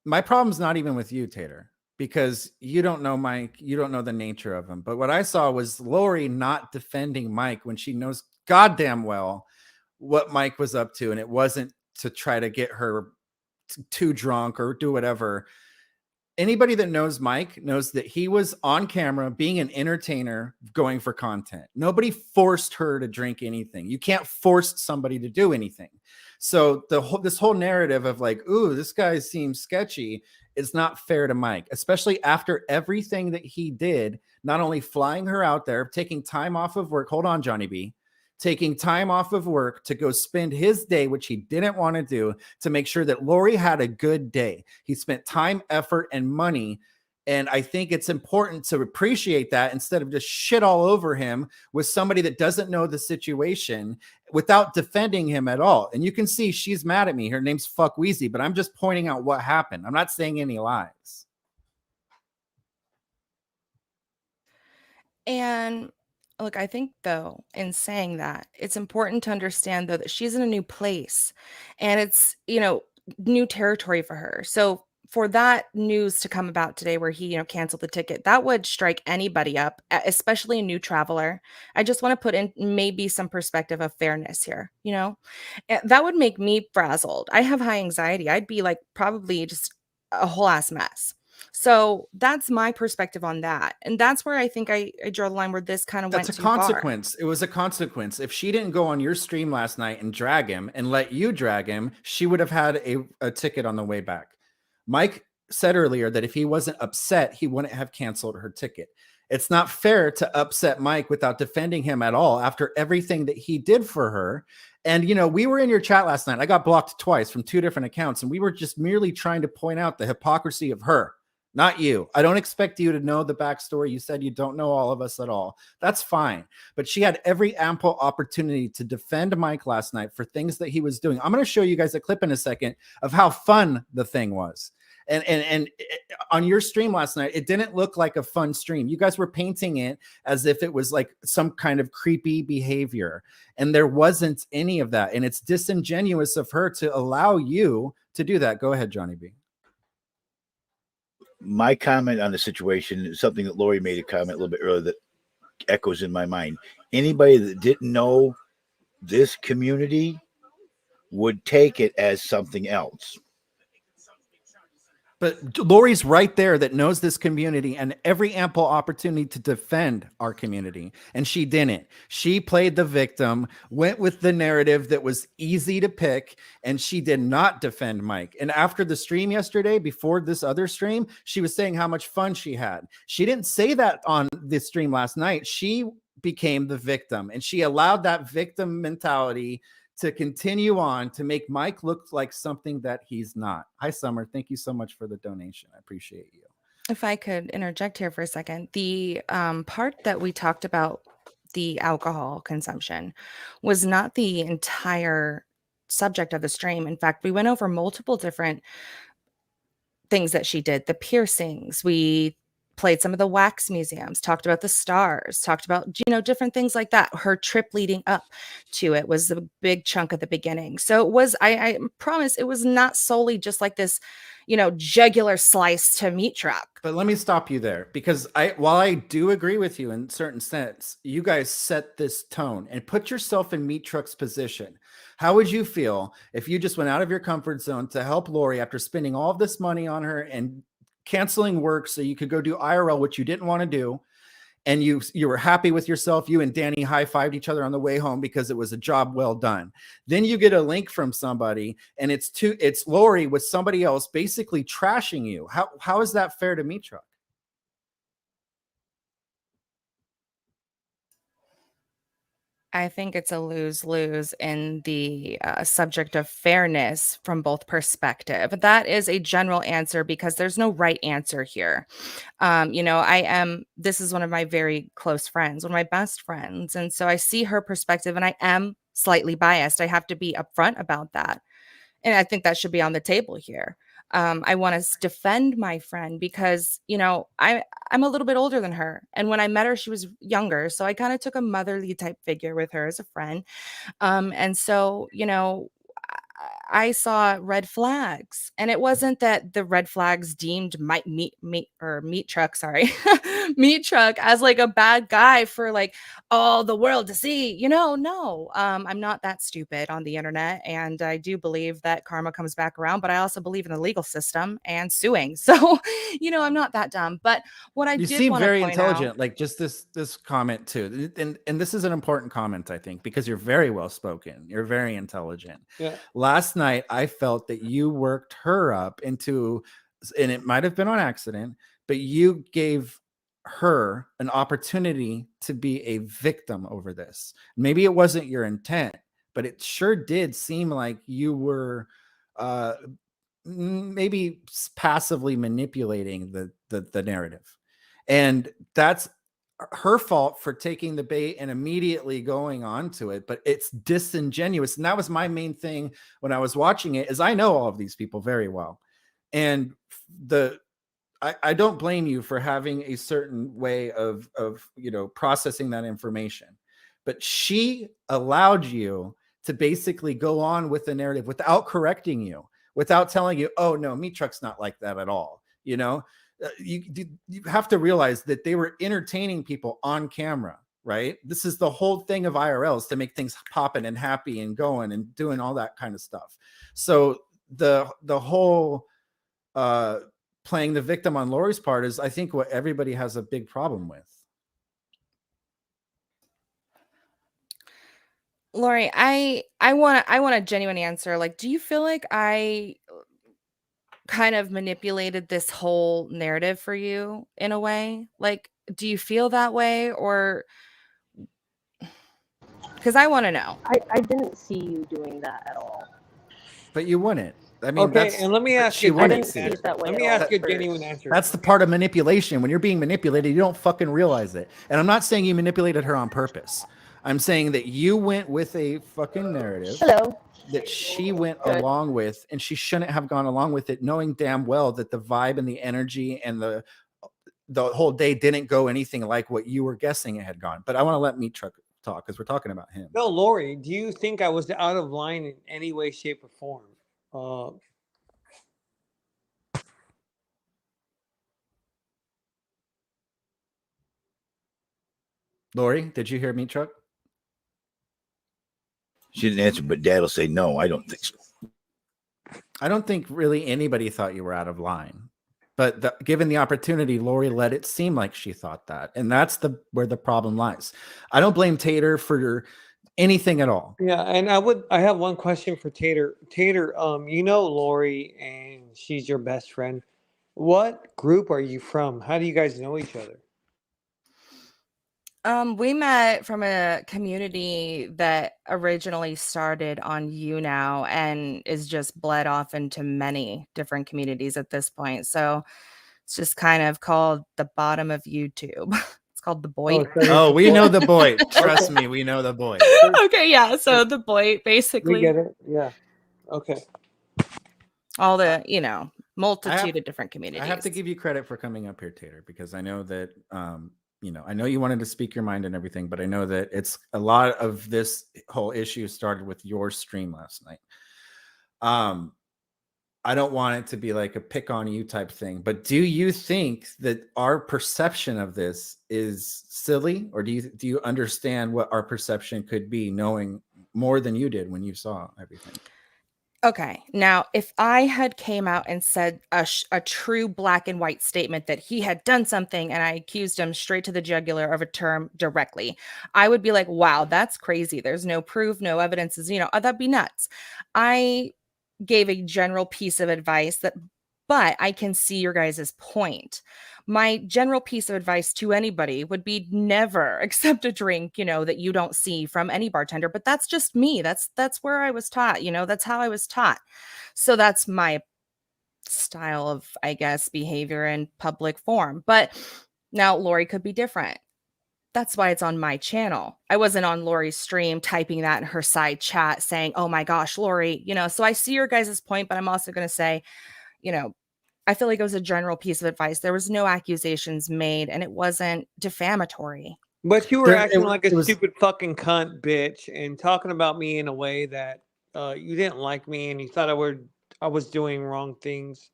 my problem's not even with you, Tater, because you don't know Mike, you don't know the nature of him. But what I saw was Laurie not defending Mike when she knows goddamn well what Mike was up to, and it wasn't to try to get her too drunk or do whatever. Anybody that knows Mike knows that he was on camera being an entertainer going for content. Nobody forced her to drink anything. You can't force somebody to do anything. So this whole narrative of like, ooh, this guy seems sketchy is not fair to Mike, especially after everything that he did, not only flying her out there, taking time off of work. Hold on, Johnny B. Taking time off of work to go spend his day, which he didn't want to do, to make sure that Laurie had a good day. He spent time, effort, and money. And I think it's important to appreciate that instead of just shit all over him with somebody that doesn't know the situation without defending him at all. And you can see she's mad at me. Her name's Fuck Wheezy, but I'm just pointing out what happened. I'm not saying any lies. And look, I think though, in saying that, it's important to understand though that she's in a new place and it's, new territory for her. So for that news to come about today where he, canceled the ticket, that would strike anybody up, especially a new traveler. I just want to put in maybe some perspective of fairness here, that would make me frazzled. I have high anxiety. I'd be like probably just a whole ass mess. So that's my perspective on that. And that's where I think I draw the line where this kind of went That's a too far. consequence. It was a consequence. If she didn't go on your stream last night and drag him and let you drag him, she would have had a ticket on the way back. Mike said earlier that if he wasn't upset, he wouldn't have canceled her ticket. It's not fair to upset Mike without defending him at all after everything that he did for her. And, we were in your chat last night. I got blocked twice from 2 different accounts, and we were just merely trying to point out the hypocrisy of her. Not you. I don't expect you to know the backstory. You said you don't know all of us at all. That's fine. But she had every ample opportunity to defend Mike last night for things that he was doing. I'm going to show you guys a clip in a second of how fun the thing was. And on your stream last night, it didn't look like a fun stream. You guys were painting it as if it was like some kind of creepy behavior. And there wasn't any of that. And it's disingenuous of her to allow you to do that. Go ahead, Johnny B. My comment on the situation is something that Laurie made a comment a little bit earlier that echoes in my mind. Anybody that didn't know this community would take it as something else. But Laurie's right there that knows this community and every ample opportunity to defend our community. And she didn't. She played the victim, went with the narrative that was easy to pick, and she did not defend Mike. And after the stream yesterday, before this other stream, she was saying how much fun she had. She didn't say that on this stream last night. She became the victim, and she allowed that victim mentality to continue on to make Mike look like something that he's not. Hi, Summer. Thank you so much for the donation. I appreciate you. If I could interject here for a second, the part that we talked about, the alcohol consumption, was not the entire subject of the stream. In fact, we went over multiple different things that she did, the piercings. We played some of the wax museums, talked about the stars, talked about, different things like that. Her trip leading up to it was a big chunk at the beginning. So it was, I promise it was not solely just like this, jugular slice to meat truck. But let me stop you there, because while I do agree with you in certain sense, you guys set this tone and put yourself in Meat Truck's position. How would you feel if you just went out of your comfort zone to help Laurie after spending all of this money on her and canceling work so you could go do IRL, which you didn't want to do, and you were happy with yourself? You and Danny high-fived each other on the way home because it was a job well done. Then you get a link from somebody, and it's Laurie with somebody else basically trashing you. How is that fair to Meat Truck? I think it's a lose-lose in the subject of fairness from both perspective. That is a general answer because there's no right answer here. This is one of my very close friends, one of my best friends. And so I see her perspective and I am slightly biased. I have to be upfront about that. And I think that should be on the table here. I want to defend my friend because, I'm a little bit older than her. And when I met her, she was younger. So I kind of took a motherly type figure with her as a friend. And so, I saw red flags, and it wasn't that the red flags deemed meat truck, sorry, meat truck as like a bad guy for like all the world to see. No, I'm not that stupid on the internet, and I do believe that karma comes back around. But I also believe in the legal system and suing. So, I'm not that dumb. But what I You did seem want to very point intelligent. out, Like just this comment too, and this is an important comment, I think, because you're very well spoken. You're very intelligent. Yeah. Last night, I felt that you worked her up into, and it might have been on accident, but you gave her an opportunity to be a victim over this. Maybe it wasn't your intent, but it sure did seem like you were maybe passively manipulating the narrative, and that's her fault for taking the bait and immediately going on to it. But it's disingenuous, and that was my main thing when I was watching it, is I know all of these people very well, and I don't blame you for having a certain way of processing that information, but she allowed you to basically go on with the narrative without correcting you, without telling you, oh no, meat truck's not like that at all. You have to realize that they were entertaining people on camera, right? This is the whole thing of IRLs, to make things popping and happy and going and doing all that kind of stuff. So the whole playing the victim on Laurie's part is, I think, what everybody has a big problem with. Laurie, I want a genuine answer. Like, do you feel like I kind of manipulated this whole narrative for you in a way? Like, do you feel that way, or because I want to know? I didn't see you doing that at all. But you wouldn't. I mean, Okay, and let me ask you. I didn't see it that way. Let at me all ask at you a first. genuine answer. That's the part of manipulation. When you're being manipulated, you don't fucking realize it. And I'm not saying you manipulated her on purpose. I'm saying that you went with a fucking narrative that she went along with, and she shouldn't have gone along with it, knowing damn well that the vibe and the energy and the whole day didn't go anything like what you were guessing it had gone. But I want to let Meat Truck talk, because we're talking about him. No, Laurie, do you think I was out of line in any way, shape, or form? Laurie, did you hear Meat Truck? She didn't answer, but Dad will say no. I don't think so. I don't think really anybody thought you were out of line, but given the opportunity, Laurie let it seem like she thought that, and that's where the problem lies. I don't blame Tater for anything at all. Yeah, and I have one question for Tater. Tater, Laurie, and she's your best friend. What group are you from? How do you guys know each other? We met from a community that originally started on YouNow and is just bled off into many different communities at this point. So it's just kind of called the bottom of YouTube. It's called the Boy. Oh, we know the boy. Trust me, we know the boy. Okay, yeah. So the boy, basically. We get it. Yeah. Okay. All the, multitude of different communities. I have to give you credit for coming up here, Tater, because I know that I know you wanted to speak your mind and everything, but I know that it's a lot of this whole issue started with your stream last night. I don't want it to be like a pick on you type thing, but do you think that our perception of this is silly, or do you understand what our perception could be, knowing more than you did when you saw everything? Okay. Now, if I had came out and said a true black and white statement that he had done something and I accused him straight to the jugular of a term directly, I would be like, wow, that's crazy. There's no proof, no evidences, that'd be nuts. I gave a general piece of advice but I can see your guys' point. My general piece of advice to anybody would be never accept a drink, that you don't see from any bartender. But that's just me. That's where I was taught, that's how I was taught. So that's my style of, I guess, behavior in public form. But now Laurie could be different. That's why it's on my channel. I wasn't on Laurie's stream typing that in her side chat saying, oh my gosh, Laurie, so I see your guys' point, but I'm also going to say, I feel like it was a general piece of advice. There was no accusations made, and it wasn't defamatory. But you were acting like a stupid fucking cunt bitch and talking about me in a way that you didn't like me and you thought I was doing wrong things.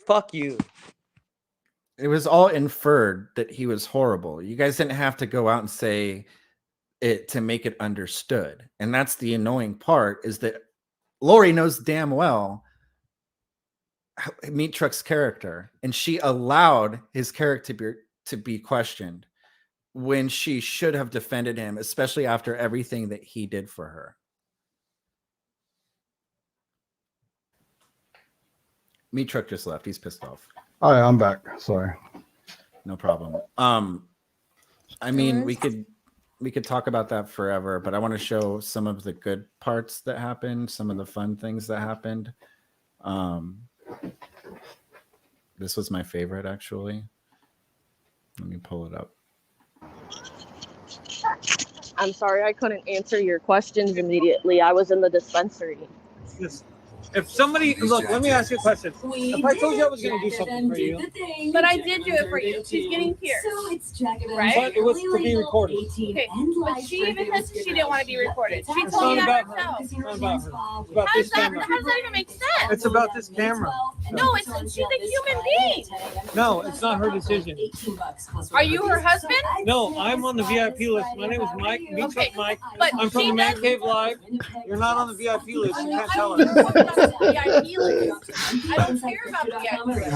Fuck you. It was all inferred that he was horrible. You guys didn't have to go out and say it to make it understood. And that's the annoying part, is that Laurie knows damn well Meat Truck's character, and she allowed his character to be questioned when she should have defended him, especially after everything that he did for her. Meat Truck just left. He's pissed off. All right, I'm back. Sorry. No problem. I mean, we could talk about that forever, but I want to show some of the good parts that happened, some of the fun things that happened. This was my favorite, actually. Let me pull it up. I'm sorry I couldn't answer your questions immediately. I was in the dispensary. If somebody look, let me ask you a question. If I told you I was going to do something for you, But I did do it for you. She's getting pierced, right? but it was to be recorded. Okay, but she even said she didn't want to be recorded. She It's told me not that about her. herself. It's not about her. It's about How this does that camera. even make sense? It's about this camera. No, she's a human being. No, it's not her decision. Are you her husband? No, I'm on the VIP list. My name is Mike. Meat Truck Mike. But I'm from she the Man does- Cave Live. You're not on the VIP list. You can't tell I'm her. on the VIP list. I don't care about the VIP list.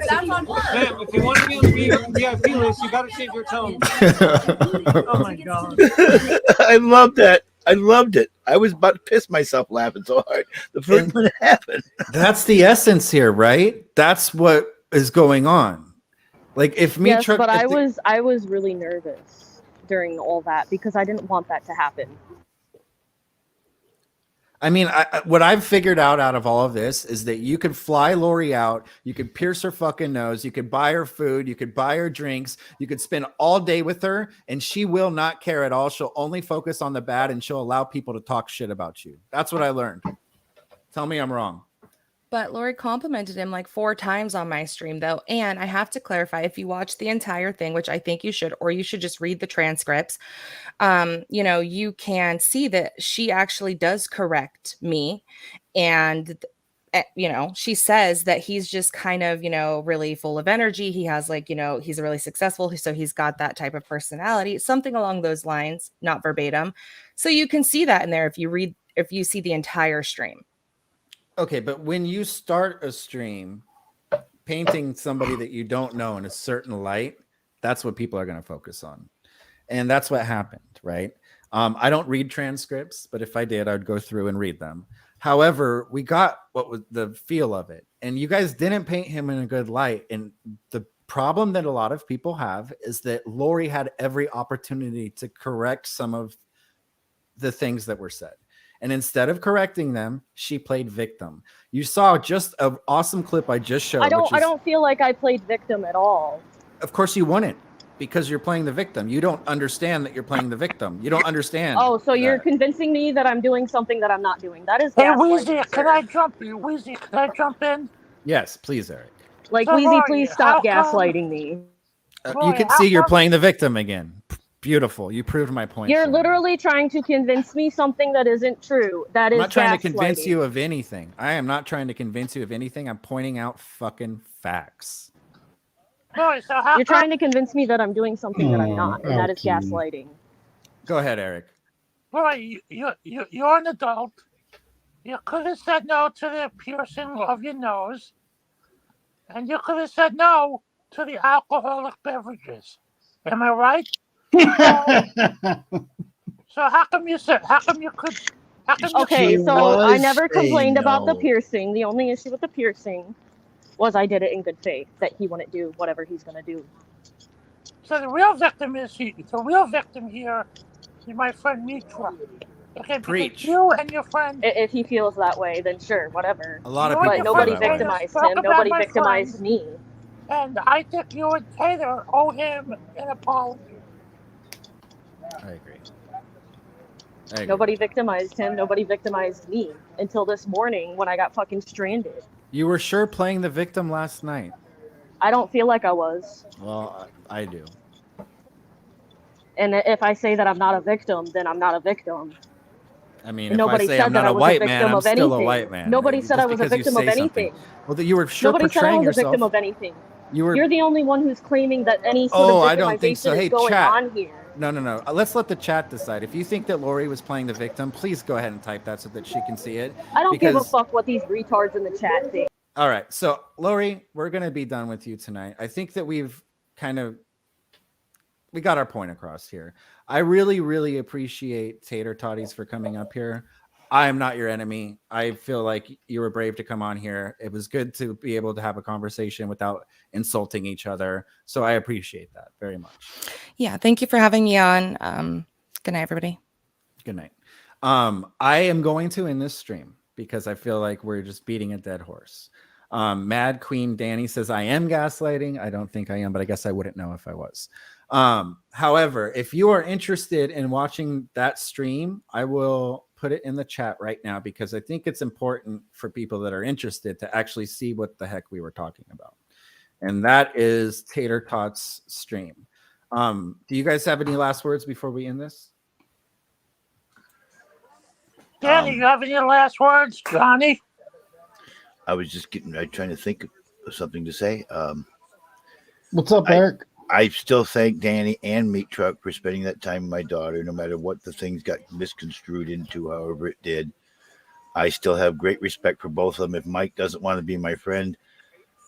That's on her. Ma'am, if you want to be on the VIP list, you got to change your tone. Oh my God. I love that. I loved it. I was about to piss myself laughing so hard the first time it happened. That's the essence here, right? That's what is going on. Like, if Meat Yes, Truck, but I was really nervous during all that because I didn't want that to happen. I mean, what I've figured out of all of this is that you could fly Laurie out, you could pierce her fucking nose, you could buy her food, you could buy her drinks, you could spend all day with her, and she will not care at all. She'll only focus on the bad, and she'll allow people to talk shit about you. That's what I learned. Tell me I'm wrong. But Laurie complimented him like 4 times on my stream, though. And I have to clarify, if you watch the entire thing, which I think you should, or you should just read the transcripts, you can see that she actually does correct me. And, she says that he's just kind of, really full of energy. He has he's really successful. So he's got that type of personality, something along those lines, not verbatim. So you can see that in there if you see the entire stream. Okay, but when you start a stream painting somebody that you don't know in a certain light, that's what people are going to focus on. And that's what happened, right? I don't read transcripts, but if I did, I'd go through and read them. However, we got what was the feel of it. And you guys didn't paint him in a good light. And the problem that a lot of people have is that Laurie had every opportunity to correct some of the things that were said. And instead of correcting them, she played victim. You saw just an awesome clip I just showed. I don't feel like I played victim at all. Of course you wouldn't, because you're playing the victim. You don't understand that you're playing the victim. You don't understand. Oh, so you're convincing me that I'm doing something that I'm not doing. That is Hey, gaslighting. Weezy, can I jump in? Yes, please, Eric. Like, So, Weezy, Laurie, please stop how come- gaslighting me. You Laurie, can how see you're come- playing the victim again. Beautiful. You proved my point. You're for me. literally trying to convince me something that isn't true. That is I'm not trying to convince gaslighting. you of anything. I am not trying to convince you of anything. I'm pointing out fucking facts. Laurie, so how You're come- trying to convince me that I'm doing something that I'm not, and that is okay. gaslighting. Go ahead, Eric. Laurie, you're an adult. You could have said no to the piercing of your nose, and you could have said no to the alcoholic beverages. Am I right? So how come you could? Okay, She so I was never complained saying about the no. piercing. The only issue with the piercing was I did it in good faith, that he wouldn't do whatever he's gonna do. So the real victim here is my friend Mitra. Okay, because Preach. you and your friend. If he feels that way, then sure, whatever. A lot of You and people But your feel nobody that way. victimized Talk him. about Nobody my victimized friend. me. And I think you and Taylor owe him an apology. I agree. I agree. Nobody victimized him. Nobody victimized me until this morning when I got fucking stranded. You were sure playing the victim last night. I don't feel like I was. Well, I do. And if I say that I'm not a victim, then I'm not a victim. I mean, And if I nobody say said I'm that not I a was a white man, victim I'm of still a anything. white man. Nobody Maybe, said I just was a because you victim of say something. anything. Well, you were sure Nobody said I portraying was a victim yourself. of anything. You were. You're the only one who's claiming that any sort Oh, of I don't think so. victimization is Hey, going chat. on here. No. Let's let the chat decide. If you think that Laurie was playing the victim, please go ahead and type that so that she can see it. I don't give a Because fuck what these retards in the chat think. all right, so Laurie, we're gonna be done with you tonight. I think that we got our point across here. I really, really appreciate Tater Toddies for coming up here. I am not your enemy. I feel like you were brave to come on here. It was good to be able to have a conversation without insulting each other. So I appreciate that very much. Yeah, thank you for having me on. Good night, everybody. Good night. I am going to end this stream because I feel like we're just beating a dead horse. Mad Queen Danny says I am gaslighting. I don't think I am, but I guess I wouldn't know if I was. However, if you are interested in watching that stream, I will put it in the chat right now because I think it's important for people that are interested to actually see what the heck we were talking about. And that is Tater Tots stream. Do you guys have any last words before we end this? Danny, you have any last words, Johnny? I was just trying to think of something to say. What's up, Eric? I still thank Danny and Meat Truck for spending that time with my daughter, no matter what the things got misconstrued into, however it did. I still have great respect for both of them. If Mike doesn't want to be my friend,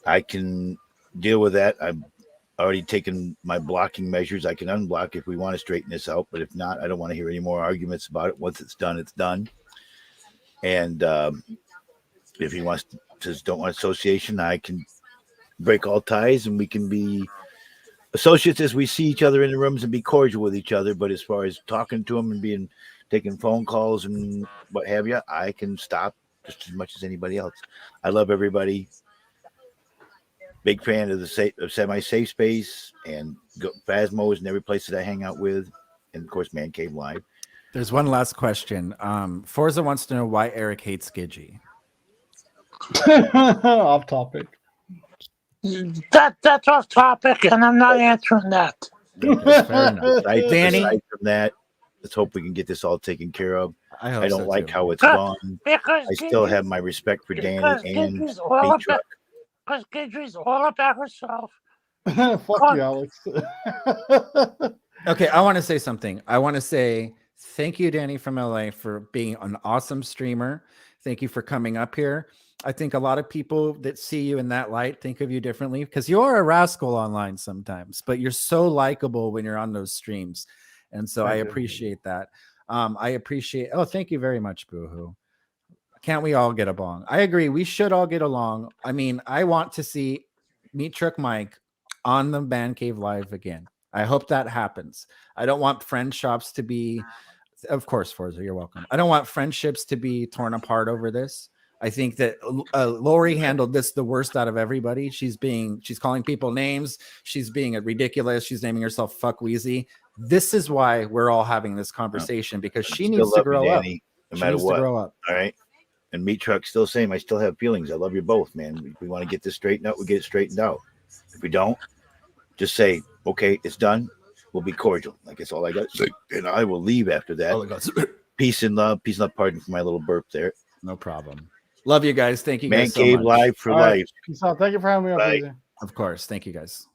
I can deal with that. I've already taken my blocking measures. I can unblock if we want to straighten this out, but if not, I don't want to hear any more arguments about it. Once it's done, it's done. And if he wants to don't want association, I can break all ties and we can be associates as we see each other in the rooms and be cordial with each other. But as far as talking to them and taking phone calls and what have you, I can stop just as much as anybody else. I love everybody. Big fan of the semi-safe space and Phasmos and every place that I hang out with, and of course Man Cave Live. There's one last question. Forza wants to know why Eric hates Gidgey. Off topic. That's off topic, and I'm not answering that. Okay, fair enough. Danny, aside from that, let's hope we can get this all taken care of. I don't like how it's gone. Because I still have my respect for Danny and Meat Truck. Because Gidgey's all about herself. Fuck you, Alex. Okay, I want to say something. I want to say thank you, Danny from LA, for being an awesome streamer. Thank you for coming up here. I think a lot of people that see you in that light think of you differently because you are a rascal online sometimes, but you're so likable when you're on those streams. And so I appreciate that. I appreciate, thank you very much, Boohoo. Can't we all get along? I agree. We should all get along. I mean, I want to see Meat Truck Mike on the Man Cave Live again. I hope that happens. I don't want friend shops to be, of course, Forza, you're welcome. I don't want friendships to be torn apart over this. I think that Laurie handled this the worst out of everybody. She's calling people names. She's being ridiculous. She's naming herself Fuck Wheezy. This is why we're all having this conversation because she needs to grow up. No matter what. Grow up. All right. And Meat Truck still same. I still have feelings. I love you both, man. If we want to get this straightened out, we get it straightened out. If we don't, just say, okay, it's done. We'll be cordial. Like that's all I got to say. And I will leave after that. Peace and love. Peace and love. Pardon for my little burp there. No problem. Love you guys. Thank you guys so much. Man Cave Live for life. Peace out. Thank you for having me on. Of course. Thank you guys.